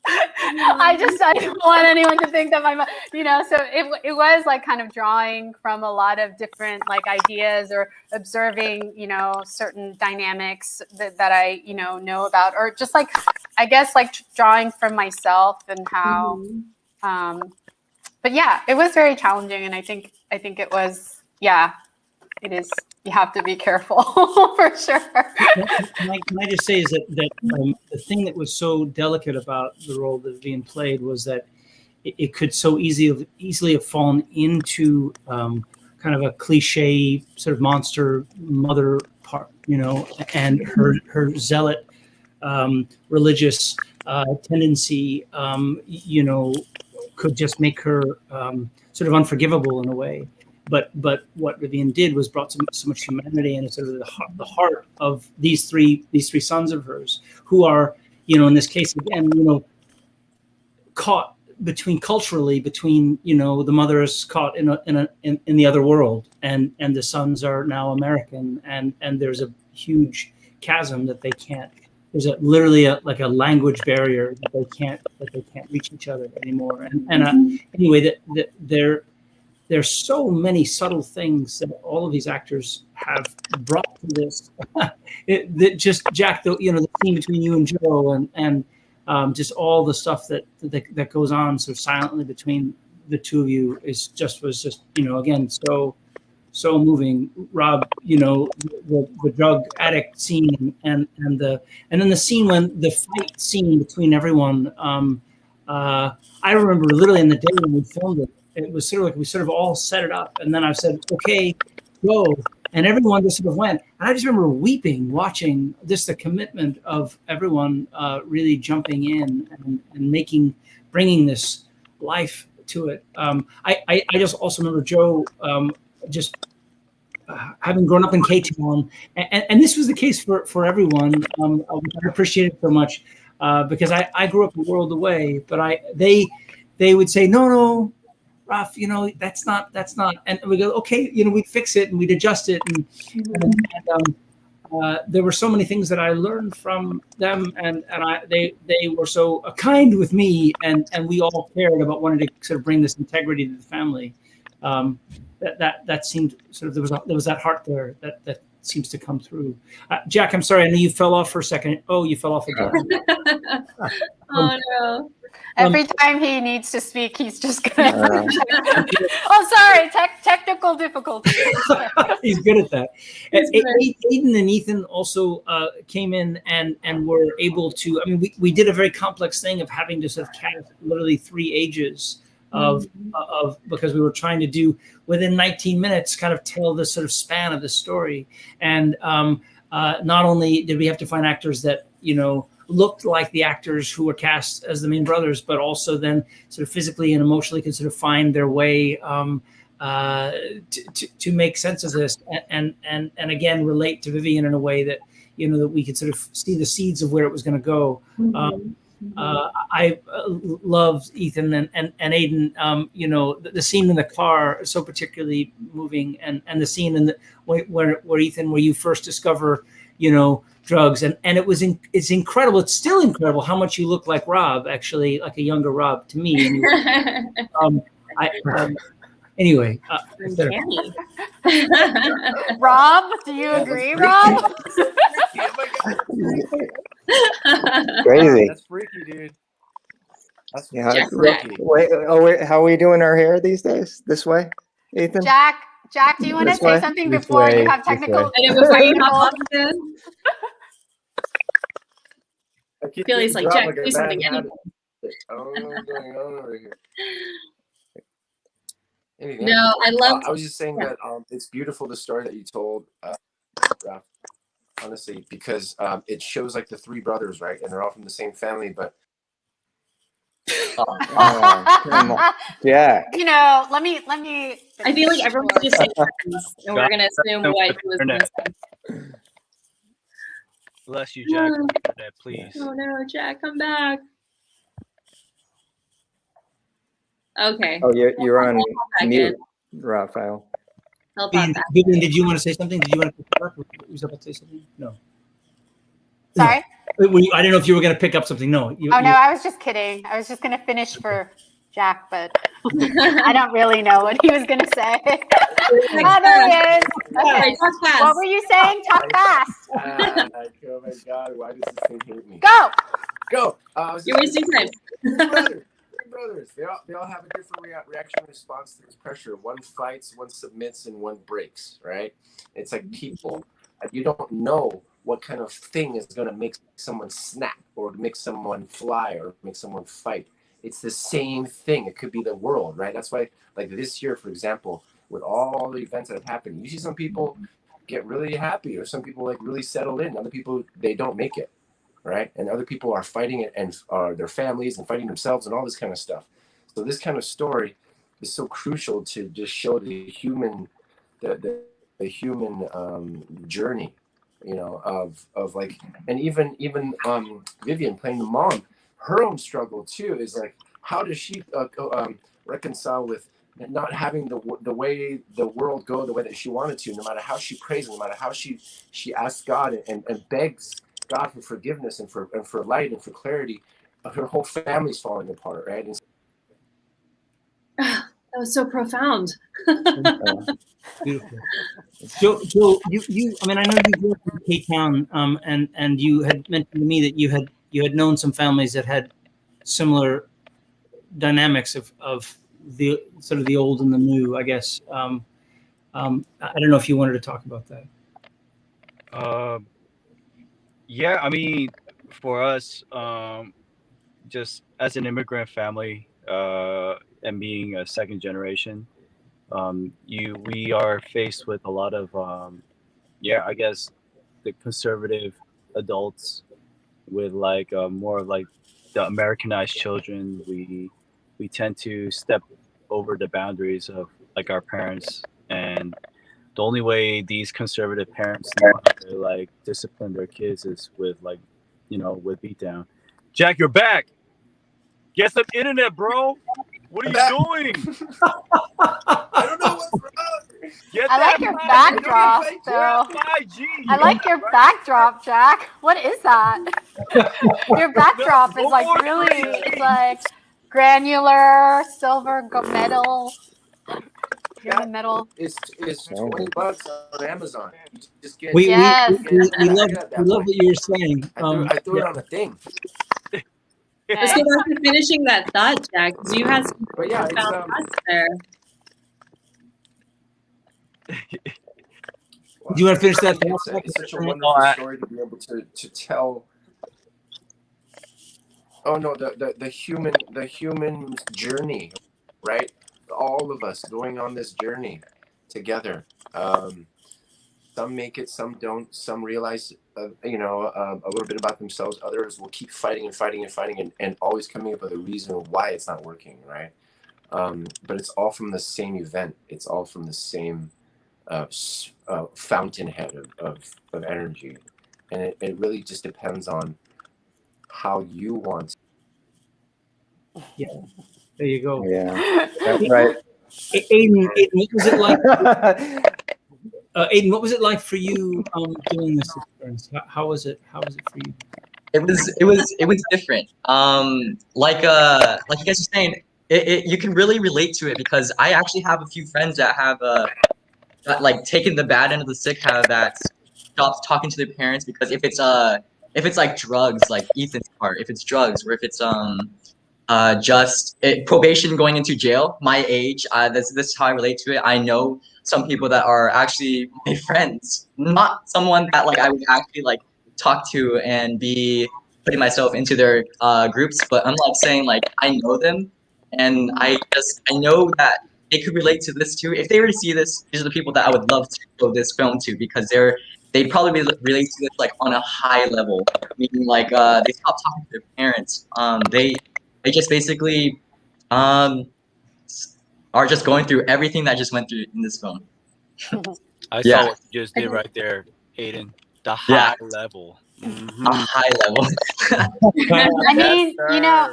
I don't want anyone to think that my mom, you know, so it was like kind of drawing from a lot of different like ideas or observing, you know, certain dynamics that I, you know about, or just like, I guess like drawing from myself and how, but yeah, it was very challenging. And I think it was, yeah, it is. You have to be careful for sure. Can I just say is that the thing that was so delicate about the role that Vivian played was that it could so easily have fallen into kind of a cliche sort of monster mother part, you know, and her zealot religious tendency, you know, could just make her sort of unforgivable in a way. But what Vivian did was brought so much humanity and sort of the heart of these three sons of hers, who are, you know, in this case again, you know, caught culturally between, you know, the mother is caught in the other world, and the sons are now American, and there's a huge chasm that they can't. There's literally like a language barrier that they can't reach each other anymore. And anyway, that there's so many subtle things that all of these actors have brought to this. That just Jack, the scene between you and Joe, and just all the stuff that goes on sort of silently between the two of you was just you know, again, so moving. Rob, you know, the drug addict scene and then the scene when the fight scene between everyone. I remember literally in the day when we filmed it. It was sort of like we sort of all set it up, and then I said, "Okay, go," and everyone just sort of went. And I just remember weeping, watching just the commitment of everyone really jumping in and bringing this life to it. I just also remember Joe just having grown up in K-Town, and this was the case for everyone. I appreciate it so much because I grew up a world away, but they would say, no. Ralph, you know, that's not, and we go, okay, you know, we'd fix it and we'd adjust it, and there were so many things that I learned from them, and they were so kind with me, and we all cared about wanting to sort of bring this integrity to the family. That seemed sort of there was that heart there that seems to come through. Jack, I'm sorry, I know you fell off for a second. Oh, you fell off again. Oh no. Every time he needs to speak, he's just gonna. Oh, sorry, technical difficulties. He's good at that. He's good. Aiden and Ethan also came in and were able to. I mean, we did a very complex thing of having to sort of cast literally 3 ages of because we were trying to do within 19 minutes, kind of tell the sort of span of the story. And not only did we have to find actors that looked like the actors who were cast as the main brothers, but also then sort of physically and emotionally could sort of find their way to make sense of this and again relate to Vivian in a way that that we could sort of see the seeds of where it was going to go. I love Ethan and Aiden. The scene in the car is so particularly moving, and the scene in the where Ethan, where you first discover drugs, and it's incredible. It's still incredible how much you look like Rob, actually, like a younger Rob to me. Anyway. Rob, do you agree, Rob? Crazy. That's freaky, dude. That's freaky. Wait, how are we doing our hair these days? This way, Ethan? Jack, do you want to This say way? something This before way, you have this technical? way. I know, before you hop off again. I feel he's like, Jack, do something anyway. I don't know what's going on over here. Anyway, No, I love. I was just saying that it's beautiful, the story that you told, Ralph, honestly, because it shows like the 3 brothers, right? And they're all from the same family, but come on. Jack. Let me. I feel like everyone's just saying friends, and we're gonna assume what he was gonna say. Bless you, Jack. Please. Oh no, Jack, come back. Okay. Oh, you're on back mute, Raphael. I'll pop back. Vivian, did you want to say something? Did you want to pick up? Were you about to say something? No. Sorry? No. I don't know if you were going to pick up something. No. No, I was just kidding. I was just going to finish for Jack, but I don't really know what he was going to say. Oh, there he is. Okay. Talk fast. What were you saying? Talk fast. Oh my God, why does this thing hate me? Go. You're wasting time. Brothers, they all have a different reaction and response to this pressure. One fights, one submits, and one breaks, right? It's like people. You don't know what kind of thing is going to make someone snap or make someone fly or make someone fight. It's the same thing. It could be the world, right? That's why, like this year, for example, with all the events that have happened, you see some people get really happy or some people like really settle in. Other people, they don't make it. Right, and other people are fighting it, and their families and fighting themselves and all this kind of stuff. So this kind of story is so crucial to just show the human, the human journey, of like, and even Vivian playing the mom, her own struggle too is like, how does she reconcile with not having the way the world go the way that she wanted to, no matter how she prays, no matter how she asks God and begs God for forgiveness and for light and for clarity. Her whole family's falling apart, right? And that was so profound. Beautiful. Joe, you. I mean, I know you grew up in K-Town, and you had mentioned to me that you had known some families that had similar dynamics of the sort of the old and the new, I guess. I don't know if you wanted to talk about that. Yeah, I mean, for us, just as an immigrant family, and being a second generation, we are faced with a lot of, I guess, the conservative adults with like more of like the Americanized children. We tend to step over the boundaries of like our parents, and the only way these conservative parents know how to like discipline their kids is with like, with beatdown. Jack, you're back. Get some internet, bro. What are you doing? I don't know what's wrong. I like your backdrop, though. I like your backdrop, Jack. What is that? Your backdrop is like really, it's like granular silver metal. Metal. It's $20 on Amazon. You just get. We love what you're saying. I threw it on a thing. Let's go back to finishing that thought, Jack, because you had some But yeah, it's profound thoughts there. Do you want to finish that? It's such a wonderful story to be able to tell. Oh no, the human journey, right? All of us going on this journey together. Some make it, some don't. Some realize, a little bit about themselves. Others will keep fighting and fighting and fighting, and always coming up with a reason why it's not working, right? But it's all from the same event. It's all from the same fountainhead of energy, and it really just depends on how you want. Yeah, there you go. Yeah, right. Aiden, what was it like? Aiden, what was it like for you doing this experience? How was it? How was it for you? It was different. Like you guys are saying, you can really relate to it because I actually have a few friends that have that, like, taken the bad end of the stick, have that stopped talking to their parents because if it's like drugs, like Ethan's part, if it's drugs, or if it's probation, going into jail, my age, this is how I relate to it. I know some people that are actually my friends, not someone that like I would actually like talk to and be putting myself into their groups, but I'm like saying like I know them, and I know that they could relate to this too. If they were to see this, these are the people that I would love to show this film to, because they probably relate to this like on a high level, meaning like they stop talking to their parents. They just basically are just going through everything that just went through in this film. I Yeah. saw what you just did right there, Aiden. The Yeah. high level. A high level. I mean, sir.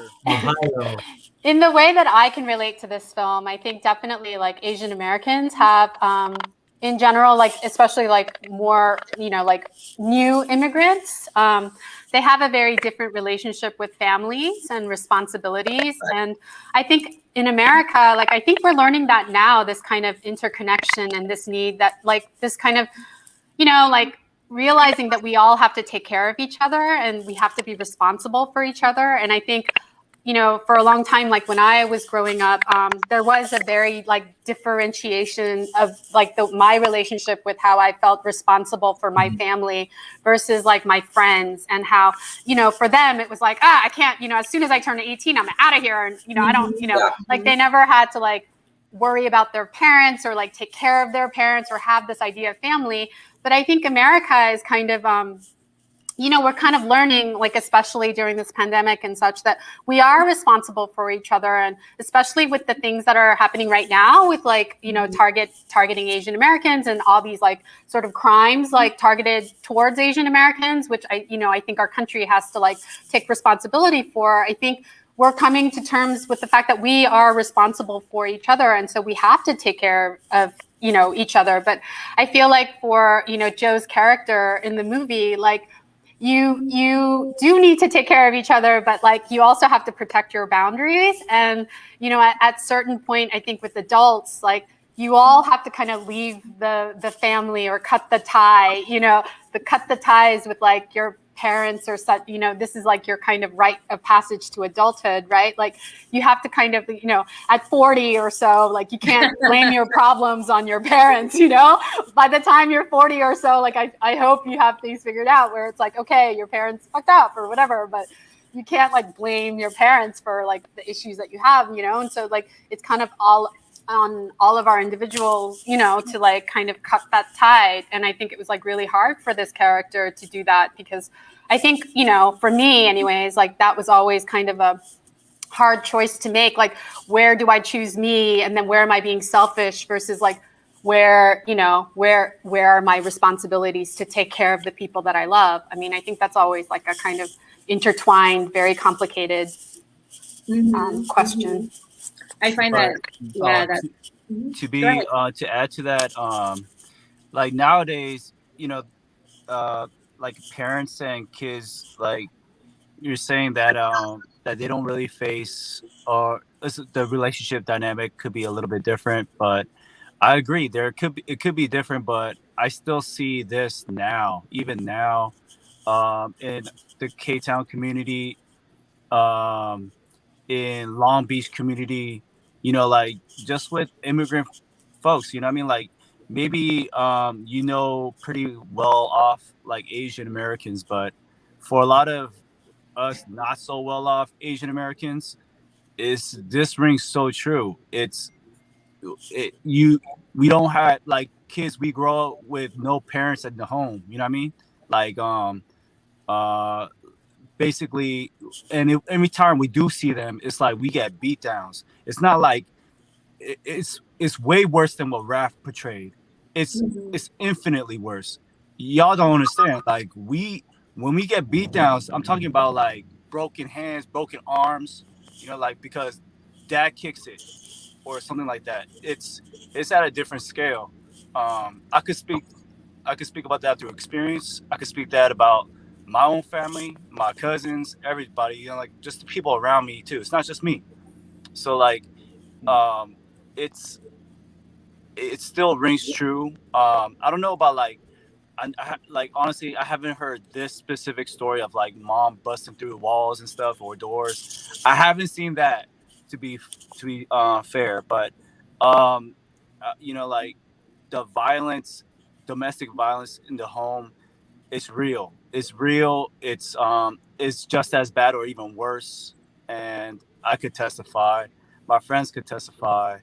in the way that I can relate to this film, I think definitely like Asian Americans have, in general, like especially like more, like new immigrants, they have a very different relationship with families and responsibilities. And I think in America, like I think we're learning that now, this kind of interconnection and this need that like this kind of, like realizing that we all have to take care of each other and we have to be responsible for each other. And I think, for a long time, like when I was growing up, there was a very like differentiation of like my relationship with how I felt responsible for my family versus like my friends, and how, for them it was like, I can't, as soon as I turn 18, I'm out of here. And, I don't, like they never had to like worry about their parents or like take care of their parents or have this idea of family. But I think America is kind of, we're kind of learning, like, especially during this pandemic and such, that we are responsible for each other. And especially with the things that are happening right now with like, targeting Asian Americans and all these like sort of crimes like targeted towards Asian Americans, which I think our country has to like take responsibility for. I think we're coming to terms with the fact that we are responsible for each other. And so we have to take care of, each other. But I feel like for, Joe's character in the movie, like, you do need to take care of each other, but like you also have to protect your boundaries. And at certain point, I think with adults, like you all have to kind of leave the family or cut the tie, cut the ties with like your parents or such. This is like your kind of rite of passage to adulthood, right? Like you have to kind of, at 40 or so, like you can't blame your problems on your parents, by the time you're 40 or so, like I hope you have things figured out where it's like, okay, your parents fucked up or whatever, but you can't like blame your parents for like the issues that you have, and so like it's kind of all on all of our individuals, to like kind of cut that tide. And I think it was like really hard for this character to do that, because I think, for me anyways, like that was always kind of a hard choice to make. Like, where do I choose me? And then where am I being selfish versus like, where are my responsibilities to take care of the people that I love? I mean, I think that's always like a kind of intertwined, very complicated question. I find But, that, to be to add to that, like nowadays, like parents and kids, like you're saying that that they don't really face, or the relationship dynamic could be a little bit different. But I agree, it could be different, but I still see this now, even now, in the K-Town community. in Long Beach community, you know, like just with immigrant folks, you know what I mean? Like maybe, you know, pretty well off like Asian Americans, but for a lot of us not so well off Asian Americans, this rings so true. We don't have like kids, we grow up with no parents at the home, you know what I mean? Like, uh, basically, and every time we do see them, it's like we get beat downs. It's not like it's way worse than what Raph portrayed. It's infinitely worse. Y'all don't understand. Like when we get beat downs, I'm talking about like broken hands, broken arms. You know, like because dad kicks it or something like that. It's at a different scale. I could speak about that through experience. I could speak that about my own family, my cousins, everybody, you know, like just the people around me too. It's not just me. So like, um, it's it still rings true. I don't know about like, like honestly, I haven't heard this specific story of like mom busting through walls and stuff or doors. I haven't seen that to be fair, but you know, like the violence, domestic violence in the home, it's real. It's real. It's just as bad or even worse. And I could testify. My friends could testify.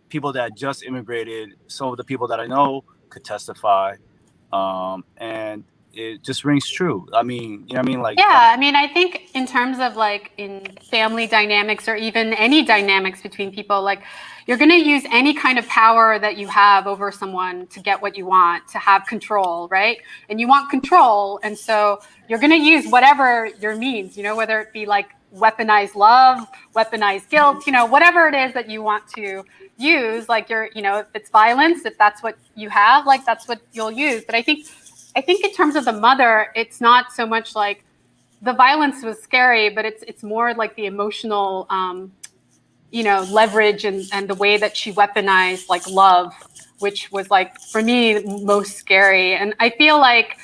People that just immigrated, some of the people that I know could testify. And it just rings true. I mean, you know what I mean? Like, yeah, I mean, I think in terms of like in family dynamics or even any dynamics between people, like you're going to use any kind of power that you have over someone to get what you want, to have control, right? And you want control. And so you're going to use whatever your means, you know, whether it be like weaponized love, weaponized guilt, you know, whatever it is that you want to use, like you're, you know, if it's violence, if that's what you have, like that's what you'll use. But I think in terms of the mother, it's not so much like the violence was scary, but it's more like the emotional, you know, leverage and the way that she weaponized like love, which was like for me most scary. And I feel like,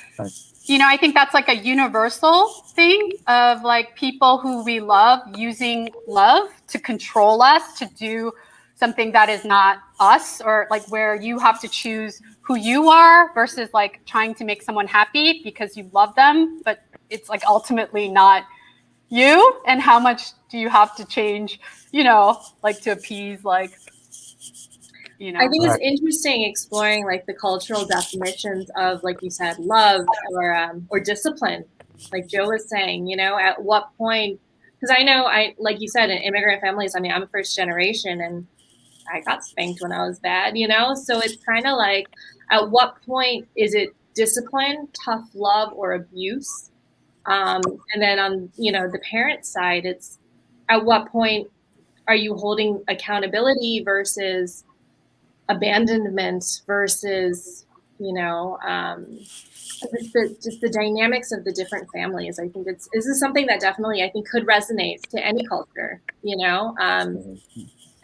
you know, I think that's like a universal thing of like people who we love using love to control us to do something that is not us, or like where you have to choose who you are versus like trying to make someone happy because you love them, but it's like ultimately not you. And how much do you have to change, you know, like to appease, like, you know. I think it's interesting exploring like the cultural definitions of, like you said, love or discipline. Like Joe was saying, you know, at what point? Because I know, like you said, in immigrant families. I mean, I'm first generation, and I got spanked when I was bad, you know. So it's kind of like, at what point is it discipline, tough love, or abuse? And then on, you know, the parent side, it's at what point are you holding accountability versus abandonment versus, you know, just the dynamics of the different families. I think this is something that definitely I think could resonate to any culture, you know, and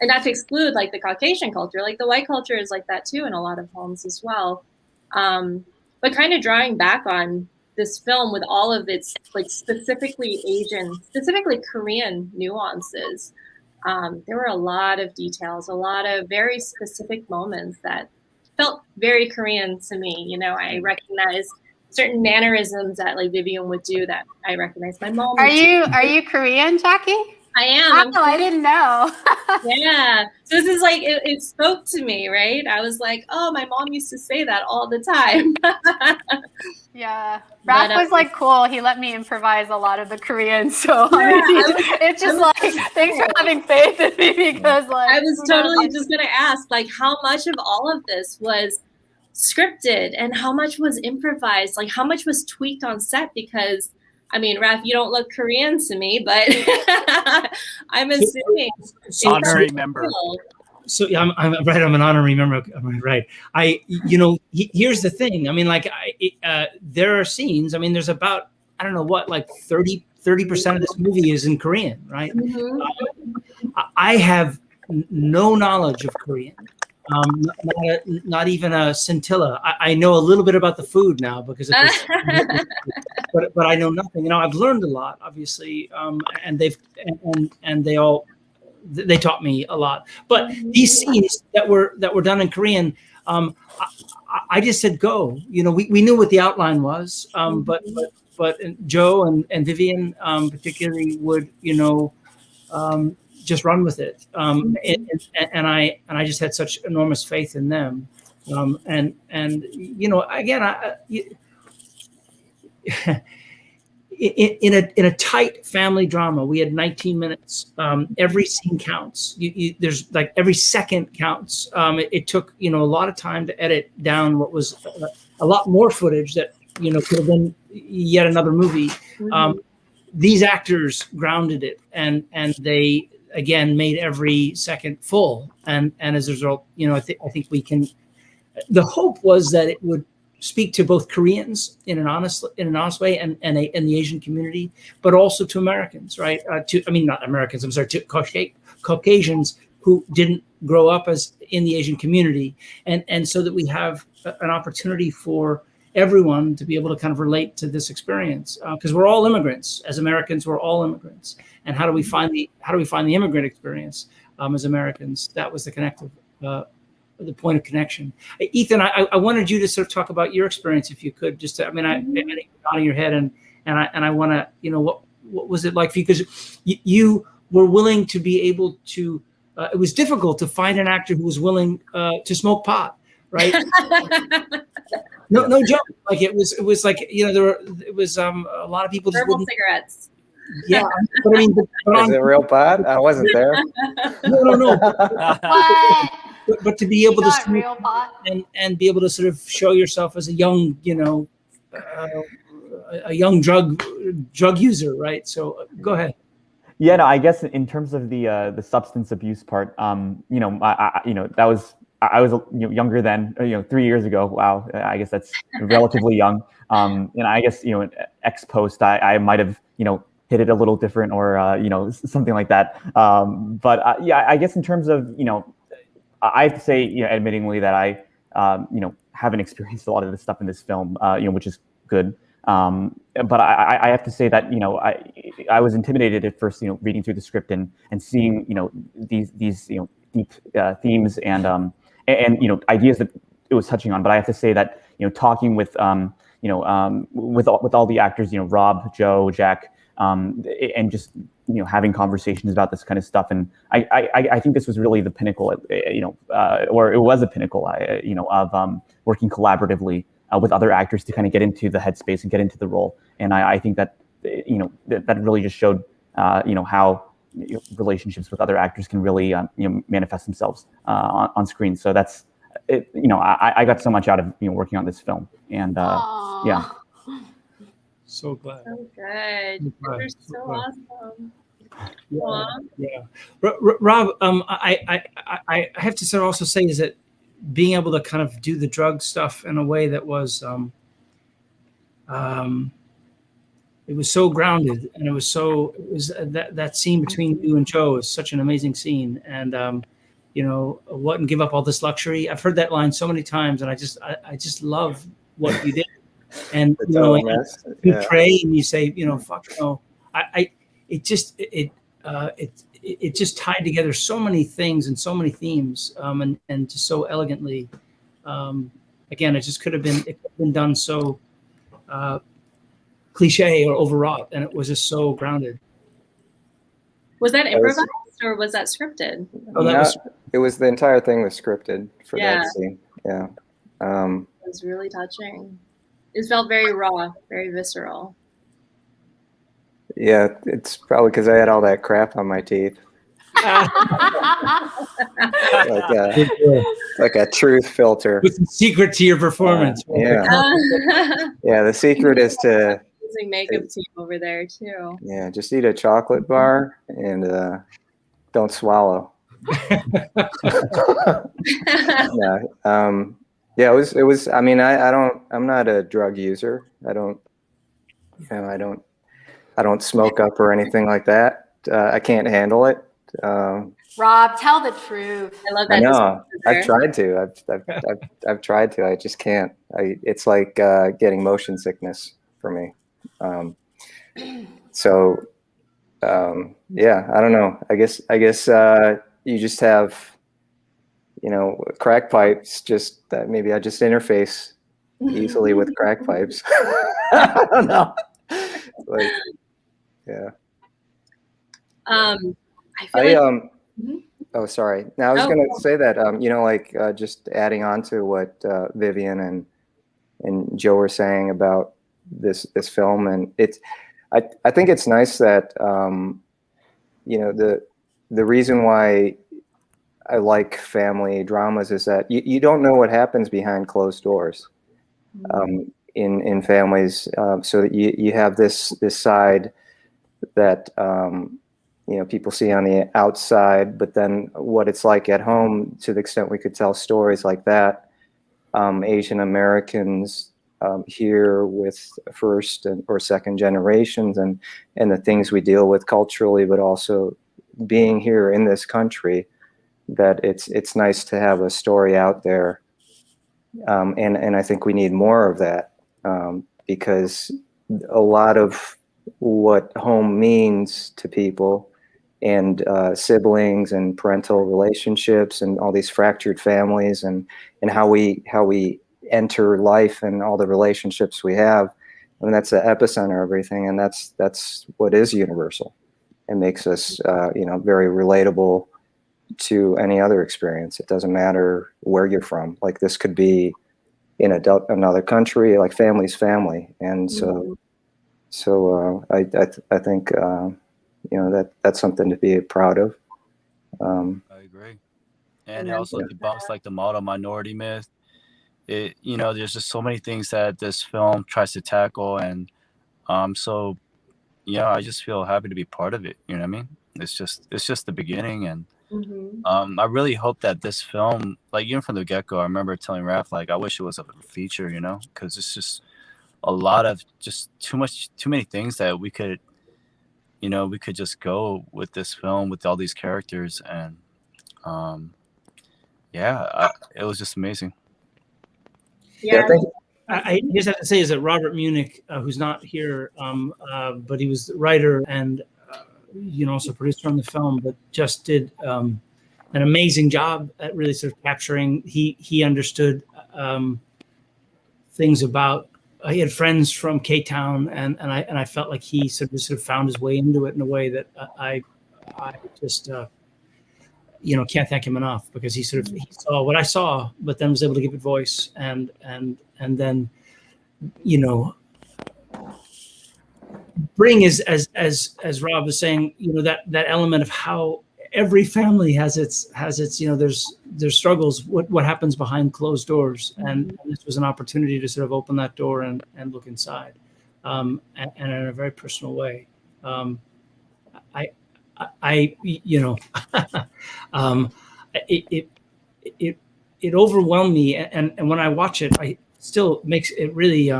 not to exclude like the Caucasian culture, like the white culture is like that too in a lot of homes as well. But kind of drawing back on this film with all of its like specifically Asian, specifically Korean nuances. There were a lot of details, a lot of very specific moments that felt very Korean to me. You know, I recognized certain mannerisms that like Vivian would do that I recognize my mom. Are you Korean, Jackie? I am. Oh, I didn't know. Yeah. So this is like, it spoke to me, right? I was like, oh, my mom used to say that all the time. Yeah. Raph was like cool. He let me improvise a lot of the Korean. So I mean, it's just like, thanks for having faith in me because like. I was totally just going to ask, like, how much of all of this was scripted and how much was improvised? Like, how much was tweaked on set? Because I mean, Raph, you don't look Korean to me, but I'm assuming. Honorary member. So yeah, I'm right. I'm an honorary member. Right. You know, here's the thing. I mean, like, there are scenes. I mean, there's about, I don't know what, like 30% of this movie is in Korean, right? I have no knowledge of Korean. not even a scintilla. I know a little bit about the food now because of this, but I know nothing. You know, I've learned a lot, obviously, and they taught me a lot. But these scenes that were done in Korean, I just said go. You know, we knew what the outline was, but Joe and Vivian particularly would, you know, just run with it. And I just had such enormous faith in them. And you know, again, in a tight family drama, we had 19 minutes. Every scene counts. There's like every second counts. It took, you know, a lot of time to edit down what was a lot more footage that, you know, could have been yet another movie. These actors grounded it, and they again made every second full. And as a result, you know, I think we can. The hope was that it would speak to both Koreans in an honest way and the Asian community, but also to Americans, right? Not Americans. I'm sorry, to Caucasians who didn't grow up as in the Asian community, and so that we have an opportunity for everyone to be able to kind of relate to this experience, because we're all immigrants. As Americans, we're all immigrants. And how do we find the immigrant experience as Americans? That was the connective. The point of connection. Ethan, I wanted you to sort of talk about your experience, if you could. Just, I think you're nodding your head, and I want to, you know, what was it like for you? Because you were willing to be able to. It was difficult to find an actor who was willing to smoke pot, right? No joke. Like it was like, you know, it was a lot of people just Herbal wouldn't. cigarettes. Yeah, but I mean, Is it real pot? I wasn't there. No. What? But to be able to Not smoke real pot. and be able to sort of show yourself as a young, you know, a young drug user, right? So go ahead. Yeah, no, I guess in terms of the substance abuse part, you know, that was I was younger then, 3 years ago. Wow, I guess that's relatively young. And I guess ex post, I might have hit it a little different or something like that. But yeah, I guess in terms of I have to say, admittingly that I, haven't experienced a lot of this stuff in this film, which is good. But I have to say that, I was intimidated at first, reading through the script and seeing, these deep themes and ideas that it was touching on. But I have to say that, talking with, with all the actors, Rob, Joe, Jack, and just having conversations about this kind of stuff, and I think this was really the pinnacle, or it was a pinnacle, of working collaboratively with other actors to kind of get into the headspace and get into the role, and I think that that really just showed how relationships with other actors can really manifest themselves on screen. So that's it. I got so much out of working on this film, and yeah. So glad. So good. You're so awesome. Yeah. Rob, I have to sort of also say is that being able to kind of do the drug stuff in a way that was it was so grounded, and it was that scene between you and Joe is such an amazing scene, and wouldn't give up all this luxury. I've heard that line so many times, and I just love what you did. And you pray and you say, fuck no. It just tied together so many things and so many themes, and just so elegantly. Again, it just could have been done so cliche or overwrought, and it was just so grounded. Was that improvised or was that scripted? It was the entire thing was scripted for that scene. Yeah. It was really touching. It felt very raw, very visceral. Yeah, it's probably because I had all that crap on my teeth. like a truth filter. What's the secret to your performance? Yeah. Yeah, the secret is to using makeup team over there too. Yeah, just eat a chocolate bar and don't swallow. Yeah, it was. I mean, I'm not a drug user. I don't smoke up or anything like that. I can't handle it. Rob, tell the truth. I love I that. know. I've tried to. I've tried to. I just can't. It's like getting motion sickness for me. So yeah, I don't know. I guess you just have, crack pipes. Just maybe I just interface easily with crack pipes. I don't know. Like, yeah. I feel like. Oh, sorry. Now I was going to say that, like just adding on to what Vivian and Joe were saying about this film, and I think it's nice that the reason why I like family dramas is that you don't know what happens behind closed doors in families, so that you have this side that people see on the outside, but then what it's like at home, to the extent we could tell stories like that. Asian Americans here with first or second generations, and the things we deal with culturally, but also being here in this country, that it's nice to have a story out there, and I think we need more of that, because a lot of what home means to people, and siblings and parental relationships and all these fractured families, and how we enter life and all the relationships we have. I mean, that's the epicenter of everything, and that's what is universal. It makes us very relatable to any other experience. It doesn't matter where you're from. Like, this could be in another country. Like, family's family, and so I think that's something to be proud of. I agree. And it also debunks like the model minority myth. There's just so many things that this film tries to tackle, and so I just feel happy to be part of it. You know what I mean? It's just the beginning, and I really hope that this film, like, even from the get-go, I remember telling Raph, like, I wish it was a feature, because it's just a lot of just too many things that we could just go with this film with all these characters, and it was just amazing. Yeah, I just have to say is that Robert Munich, who's not here, but he was the writer and also producer on the film, but just did an amazing job at really sort of capturing. He understood things about. He had friends from K-Town, and I felt like he sort of found his way into it in a way that I just can't thank him enough, because he saw what I saw, but then was able to give it voice, and then bring, as Rob was saying, that element of how every family has its there's struggles, what happens behind closed doors, and this was an opportunity to sort of open that door and look inside, and in a very personal way. It overwhelmed me, and when I watch it, I still makes it really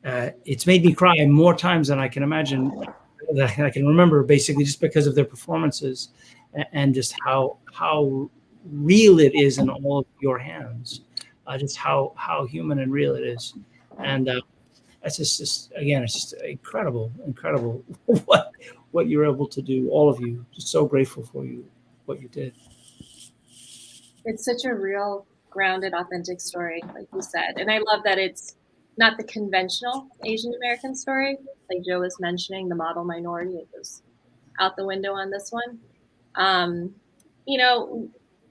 it's made me cry more times than I can imagine, that I can remember, basically just because of their performances, and just how real it is in all of your hands, just how human and real it is, and it's just again, it's just incredible what you're able to do, all of you. Just so grateful for you, what you did. It's such a real, grounded, authentic story, like you said, and I love that it's not the conventional Asian American story, like Joe was mentioning, the model minority. It goes out the window on this one.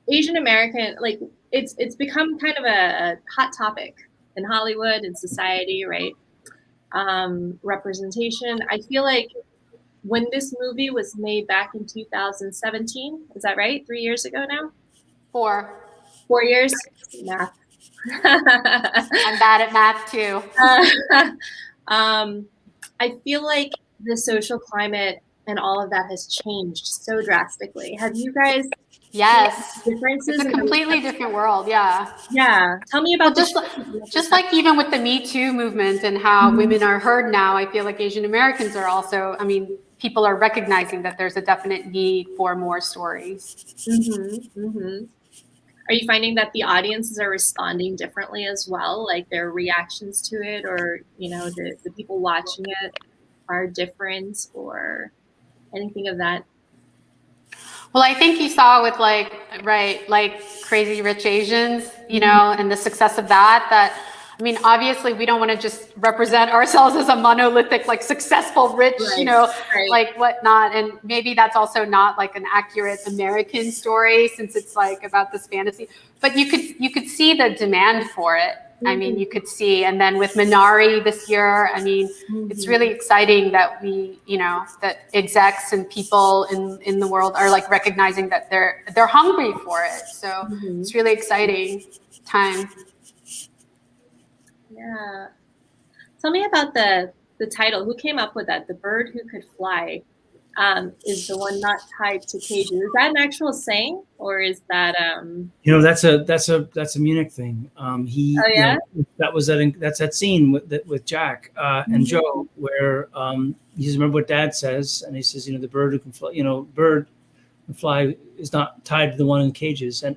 Asian American, like, it's become kind of a hot topic in Hollywood and society, right? Representation. I feel like when this movie was made back in 2017, is that right? 3 years ago now? 4 years? Math. I'm bad at math too. I feel like the social climate and all of that has changed so drastically. Have you guys? Yes, differences. It's a completely different world. Yeah. Yeah. Tell me about just like even with the Me Too movement and how women are heard now. I feel like Asian Americans are also. I mean, people are recognizing that there's a definite need for more stories. Are you finding that the audiences are responding differently as well, like their reactions to it, or the people watching it are different, or anything of that? Well, I think you saw with like Crazy Rich Asians, and the success of that, I mean, obviously we don't want to just represent ourselves as a monolithic, like successful, rich, like whatnot. And maybe that's also not like an accurate American story, since it's like about this fantasy, but you could see the demand for it. I mean, you could see, and then with Minari this year, I mean, it's really exciting that that execs and people in the world are like recognizing that they're hungry for it. So it's really exciting time. Yeah. Tell me about the title. Who came up with that? The Bird Who Could Fly is the one not tied to cages. Is that an actual saying, or is that That's a Munich thing. That's that scene with Jack and Joe, where he says, remember what Dad says, and he says, the bird who can fly, bird who fly is not tied to the one in cages, and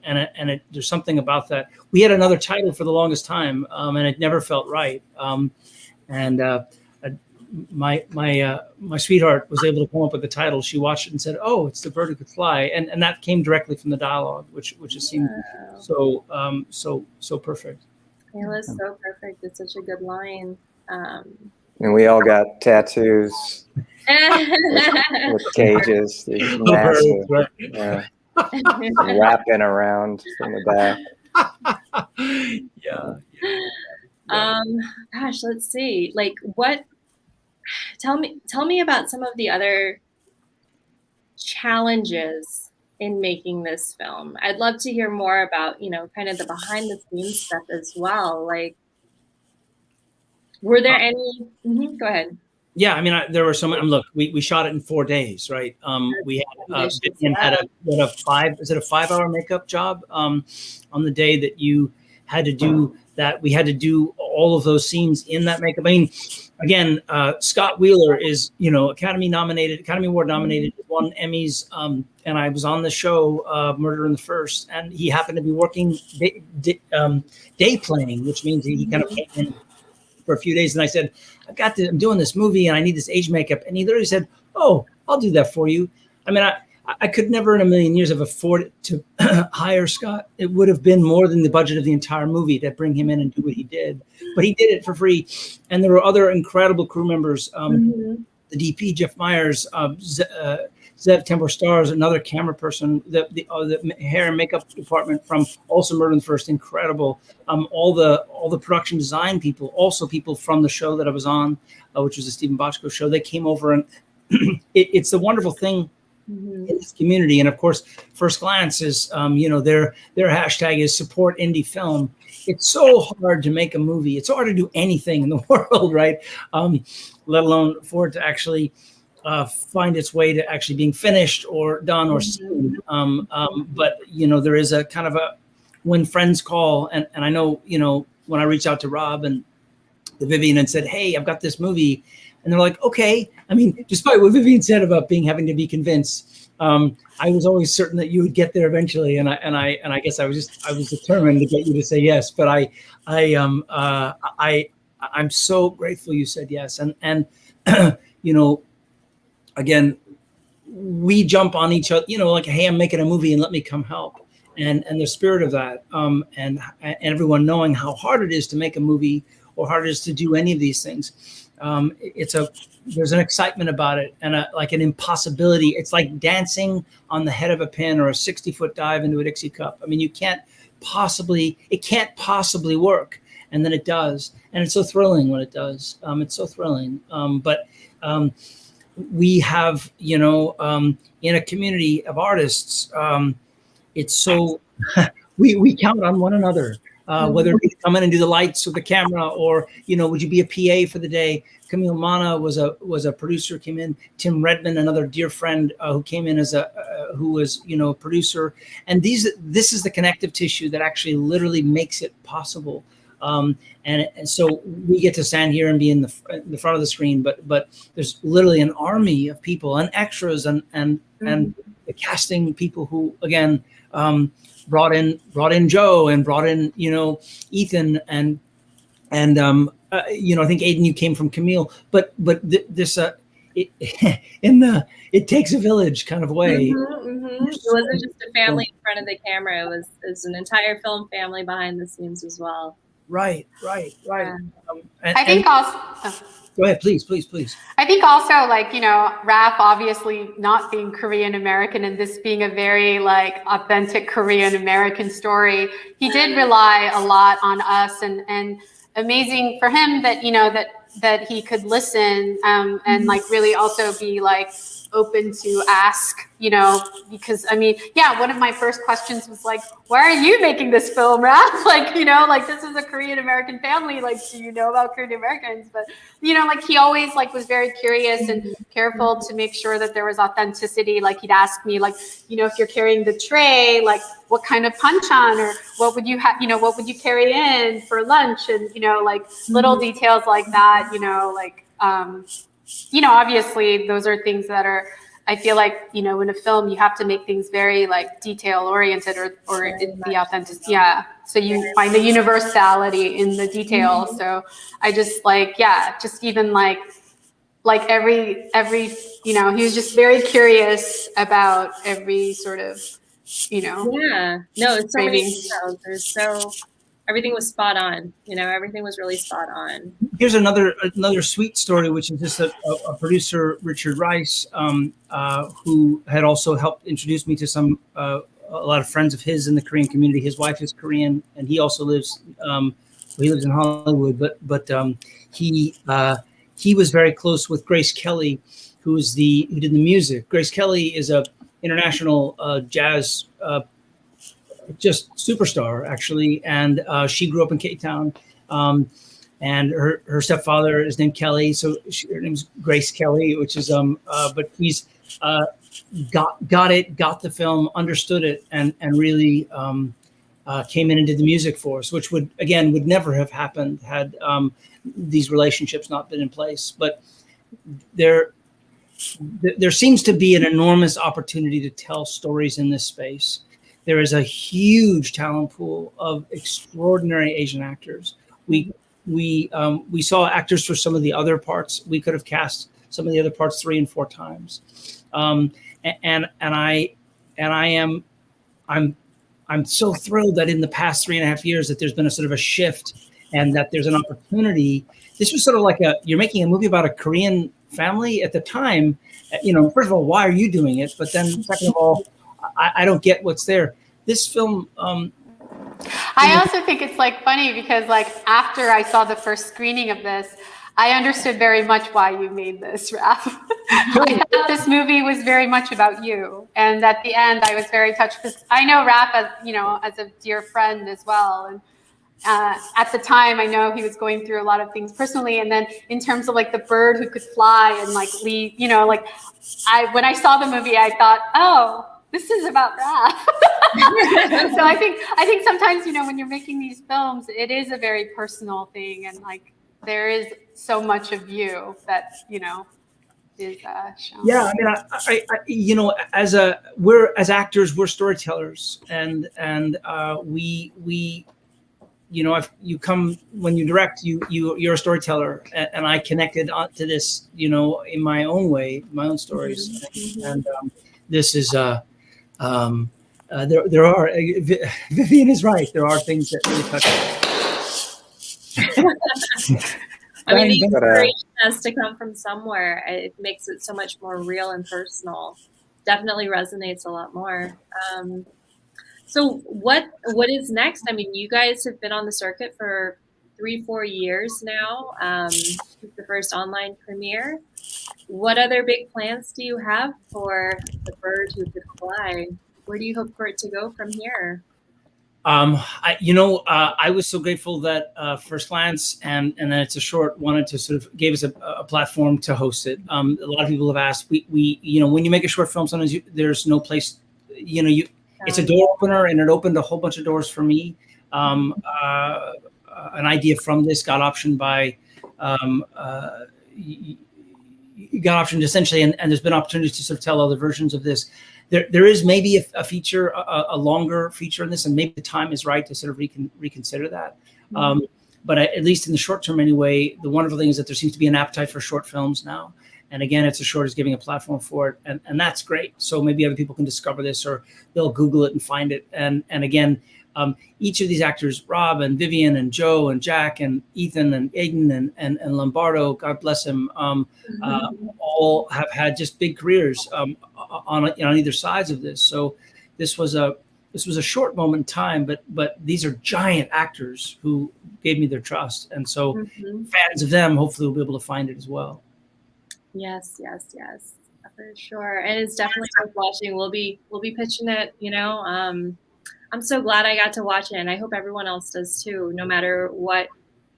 there's something about that. We had another title for the longest time, and it never felt right. My sweetheart was able to come up with the title. She watched it and said, "Oh, it's The Bird Who Could Fly," and that came directly from the dialogue, which just seemed so perfect. It was so perfect. It's such a good line. And we all got tattoos with cages, these massive, wrapping around from the back. Yeah. Gosh, let's see. Like, what? Tell me about some of the other challenges in making this film. I'd love to hear more about, kind of the behind the scenes stuff as well. Like, were there any? Go ahead. Yeah, I mean, there were some. Look, we shot it in 4 days, right? We had Vivian had a 5-hour makeup job on the day that you had to do that. We had to do all of those scenes in that makeup. I mean, again, Scott Wheeler is Academy Award nominated, won Emmys, and I was on the show Murder in the First, and he happened to be working day playing, which means he kind of came in for a few days, and I said, I'm doing this movie and I need this age makeup. And he literally said, "Oh, I'll do that for you." I mean, I could never in a million years have afforded to hire Scott. It would have been more than the budget of the entire movie to bring him in and do what he did. But he did it for free. And there were other incredible crew members. The DP, Jeff Myers, Zev Temple Stars, another camera person, the hair and makeup department from also Murder in the First, incredible. All the production design people, also people from the show that I was on, which was the Stephen Bochco show. They came over, and it's a wonderful thing in this community. And of course, FirstGlance is, their hashtag is support indie film. It's so hard to make a movie. It's so hard to do anything in the world, right? Let alone for it to actually find its way to actually being finished or done or seen. But there is a kind of a when friends call, and I know when I reached out to Rob and the Vivian and said, "Hey, I've got this movie," and they're like, "Okay." I mean, despite what Vivian said about having to be convinced, I was always certain that you would get there eventually, and I guess I was determined to get you to say yes. But I'm so grateful you said yes, and again, we jump on each other, like, "Hey, I'm making a movie and let me come help." And the spirit of that, and everyone knowing how hard it is to make a movie or hard it is to do any of these things. There's an excitement about it and like an impossibility. It's like dancing on the head of a pin or a 60-foot dive into a Dixie cup. I mean, it can't possibly work. And then it does. And it's so thrilling when it does. It's so thrilling. But we have, in a community of artists, it's so we count on one another, whether we come in and do the lights or the camera, or would you be a PA for the day? Camille Mana was a producer, came in. Tim Redman, another dear friend, who came in as who was a producer. And this is the connective tissue that actually literally makes it possible. And so we get to stand here and be in the front of the screen, but there's literally an army of people and extras and the casting people who again brought in Joe and brought in Ethan and I think Aiden, you came from Camille, but this it takes a village kind of way. It wasn't just a family in front of the camera. It was an entire film family behind the scenes as well. Right. I think also. Go ahead, please. I think also, like, Raph obviously not being Korean American and this being a very like authentic Korean American story, he did rely a lot on us, and amazing for him that that he could listen and like really also be like open to ask, because I mean, one of my first questions was like, why are you making this film, Raph? Like, like this is a Korean American family. Like, do you know about Korean Americans? But, like he always like was very curious and careful to make sure that there was authenticity. Like he'd ask me like, if you're carrying the tray, like what kind of panchan or what would you have, what would you carry in for lunch? And, like little details like that, like, obviously those are things that are, I feel like, in a film, you have to make things very like detail oriented or the authentic. Yeah. So you find the universality in the details. So I just like, just even like every, he was just very curious about every sort of, No, it's so many details. Everything was spot on. Everything was really spot on. Here's another sweet story, which is just a producer, Richard Rice, who had also helped introduce me to a lot of friends of his in the Korean community. His wife is Korean, and he also lives in Hollywood. But he was very close with Grace Kelly, who did the music. Grace Kelly is a international jazz just superstar, actually, and she grew up in K-Town, and her stepfather is named Kelly, so her name's Grace Kelly, which is but he's got the film, understood it, and really came in and did the music for us, which would never have happened had these relationships not been in place. But there seems to be an enormous opportunity to tell stories in this space. There is a huge talent pool of extraordinary Asian actors. We saw actors for some of the other parts. We could have cast some of the other parts 3 and 4 times. I'm so thrilled that in the past 3.5 years that there's been a sort of a shift and that there's an opportunity. This was sort of like you're making a movie about a Korean family at the time. First of all, why are you doing it? But then second of all, I don't get what's there. This film. I also think it's like funny because like after I saw the first screening of this, I understood very much why you made this, Raph. I thought this movie was very much about you, and at the end, I was very touched because I know Raph as a dear friend as well, and at the time, I know he was going through a lot of things personally, and then in terms of like the bird who could fly and like leave, like when I saw the movie, I thought, oh, this is about Raph. So I think sometimes, when you're making these films, it is a very personal thing. And like, there is so much of you that, is shown. Yeah. I mean, as actors, we're storytellers and we if you come, when you direct, you're a storyteller, and I connected to this, in my own way, my own stories. And this is, there are, Vivian is right. There are things that really touch me. I mean, the inspiration has to come from somewhere. It makes it so much more real and personal. Definitely resonates a lot more. So what is next? I mean, you guys have been on the circuit for 3-4 years now. The first online premiere. What other big plans do you have for The Bird Who Could Fly? Where do you hope for it to go from here? I was so grateful that FirstGlance and then It's a Short wanted to sort of gave us a platform to host it. A lot of people have asked. We when you make a short film, sometimes there's no place. It's a door opener, and it opened a whole bunch of doors for me. an idea from this got optioned by got optioned essentially, and there's been opportunities to sort of tell other versions of this. There is maybe a feature, a longer feature in this, and maybe the time is right to sort of reconsider that. But at least in the short term anyway, the wonderful thing is that there seems to be an appetite for short films now. And again, It's a Short is giving a platform for it. And that's great. So maybe other people can discover this, or they'll Google it and find it. And again, each of these actors, Rob and Vivian and Joe and Jack and Ethan and Aiden and Lombardo, God bless him, all have had just big careers on either sides of this. So this was a short moment in time, but these are giant actors who gave me their trust. And so fans of them hopefully will be able to find it as well. Yes, for sure. And it's definitely worth watching. We'll be pitching it, I'm so glad I got to watch it, and I hope everyone else does too, no matter what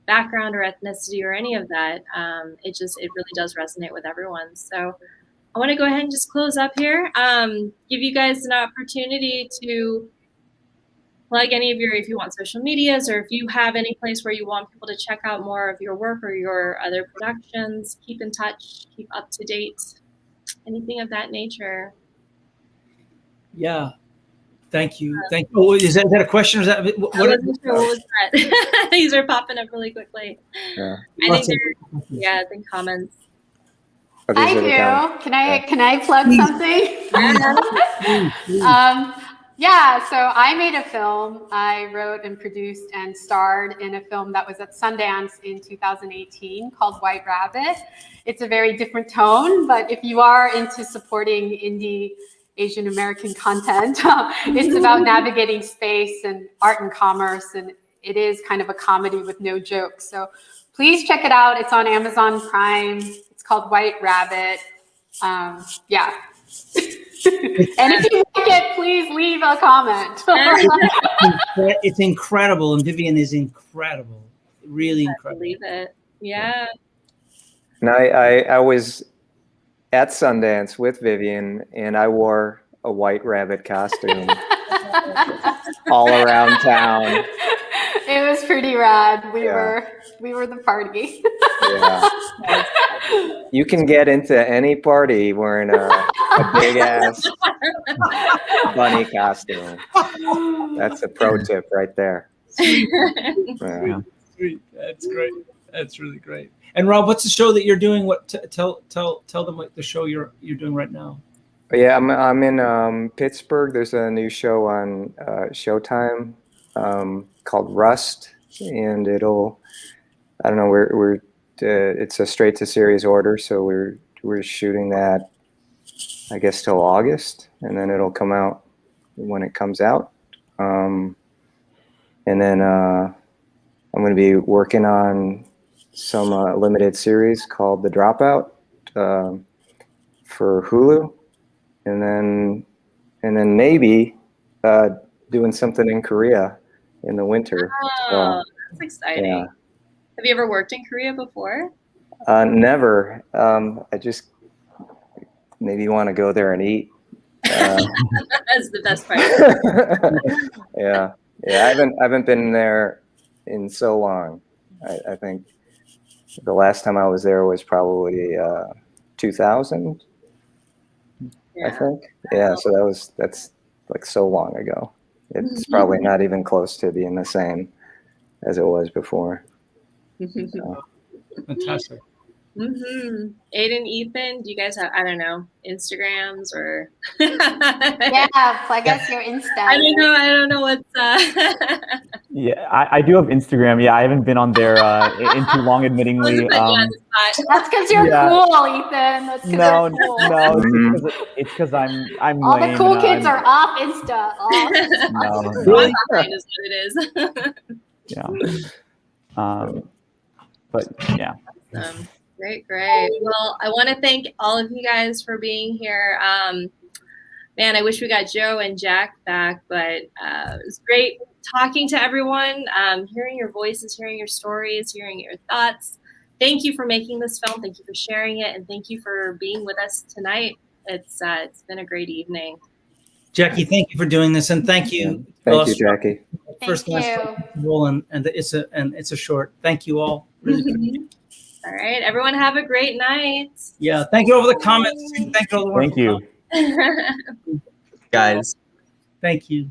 background or ethnicity or any of that. It really does resonate with everyone. So I want to go ahead and just close up here. Give you guys an opportunity to plug any of if you want social medias, or if you have any place where you want people to check out more of your work or your other productions, keep in touch, keep up to date, anything of that nature. Yeah. Thank you. Oh, is that a question? Or is that I wasn't sure what was that? These are popping up really quickly. Yeah. I think comments. I do. Can I plug something? Yeah, so I made a film. I wrote and produced and starred in a film that was at Sundance in 2018 called White Rabbit. It's a very different tone, but if you are into supporting indie Asian American content, it's about navigating space and art and commerce, and it is kind of a comedy with no jokes. So please check it out. It's on Amazon Prime. It's called White Rabbit. Yeah. And if you like it, please leave a comment. It's incredible, and Vivian is incredible, really incredible. I believe it. Yeah. And I was at Sundance with Vivian, and I wore a White Rabbit costume all around town. It was pretty rad. We were the party. Yeah. You can get into any party wearing a big ass bunny costume. That's a pro tip right there. Yeah. That's great. That's really great. And Rob, what's the show that you're doing? Tell them what the show you're doing right now. Yeah, I'm in Pittsburgh. There's a new show on Showtime called Rust, and I don't know, it's a straight to series order, so we're shooting that, I guess, till August, and then it'll come out when it comes out. And then I'm going to be working on some limited series called The Dropout for Hulu, and then maybe doing something in Korea in the winter. Oh, that's exciting. Yeah. Have you ever worked in Korea before? Never. I just maybe want to go there and eat. That's the best part. Yeah. I haven't been there in so long. I think the last time I was there was probably 2000. Yeah. I think. Yeah. So that's like so long ago. It's probably not even close to being the same as it was before. Fantastic. Aiden, Ethan, do you guys have, I don't know, Instagrams or? Yeah, plug us your Insta. I don't know what's. Yeah, I do have Instagram. Yeah, I haven't been on there in too long, admittingly. That's because you're cool, Ethan. That's No, you're cool. no, it's because I'm All lame. the cool kids are off Insta. No. Online is what it is. Yeah. But yeah. Great. Well, I want to thank all of you guys for being here. Man, I wish we got Joe and Jack back, but it was great talking to everyone, hearing your voices, hearing your stories, hearing your thoughts. Thank you for making this film. Thank you for sharing it, and thank you for being with us tonight. It's been a great evening. Jackie, thank you for doing this, and thank you. Thank you, Jackie. First Glance role, and it's a short. Thank you all. Really All right, everyone have a great night. Yeah, thank you over the comments. Thank you all the Thank you. Guys. Thank you.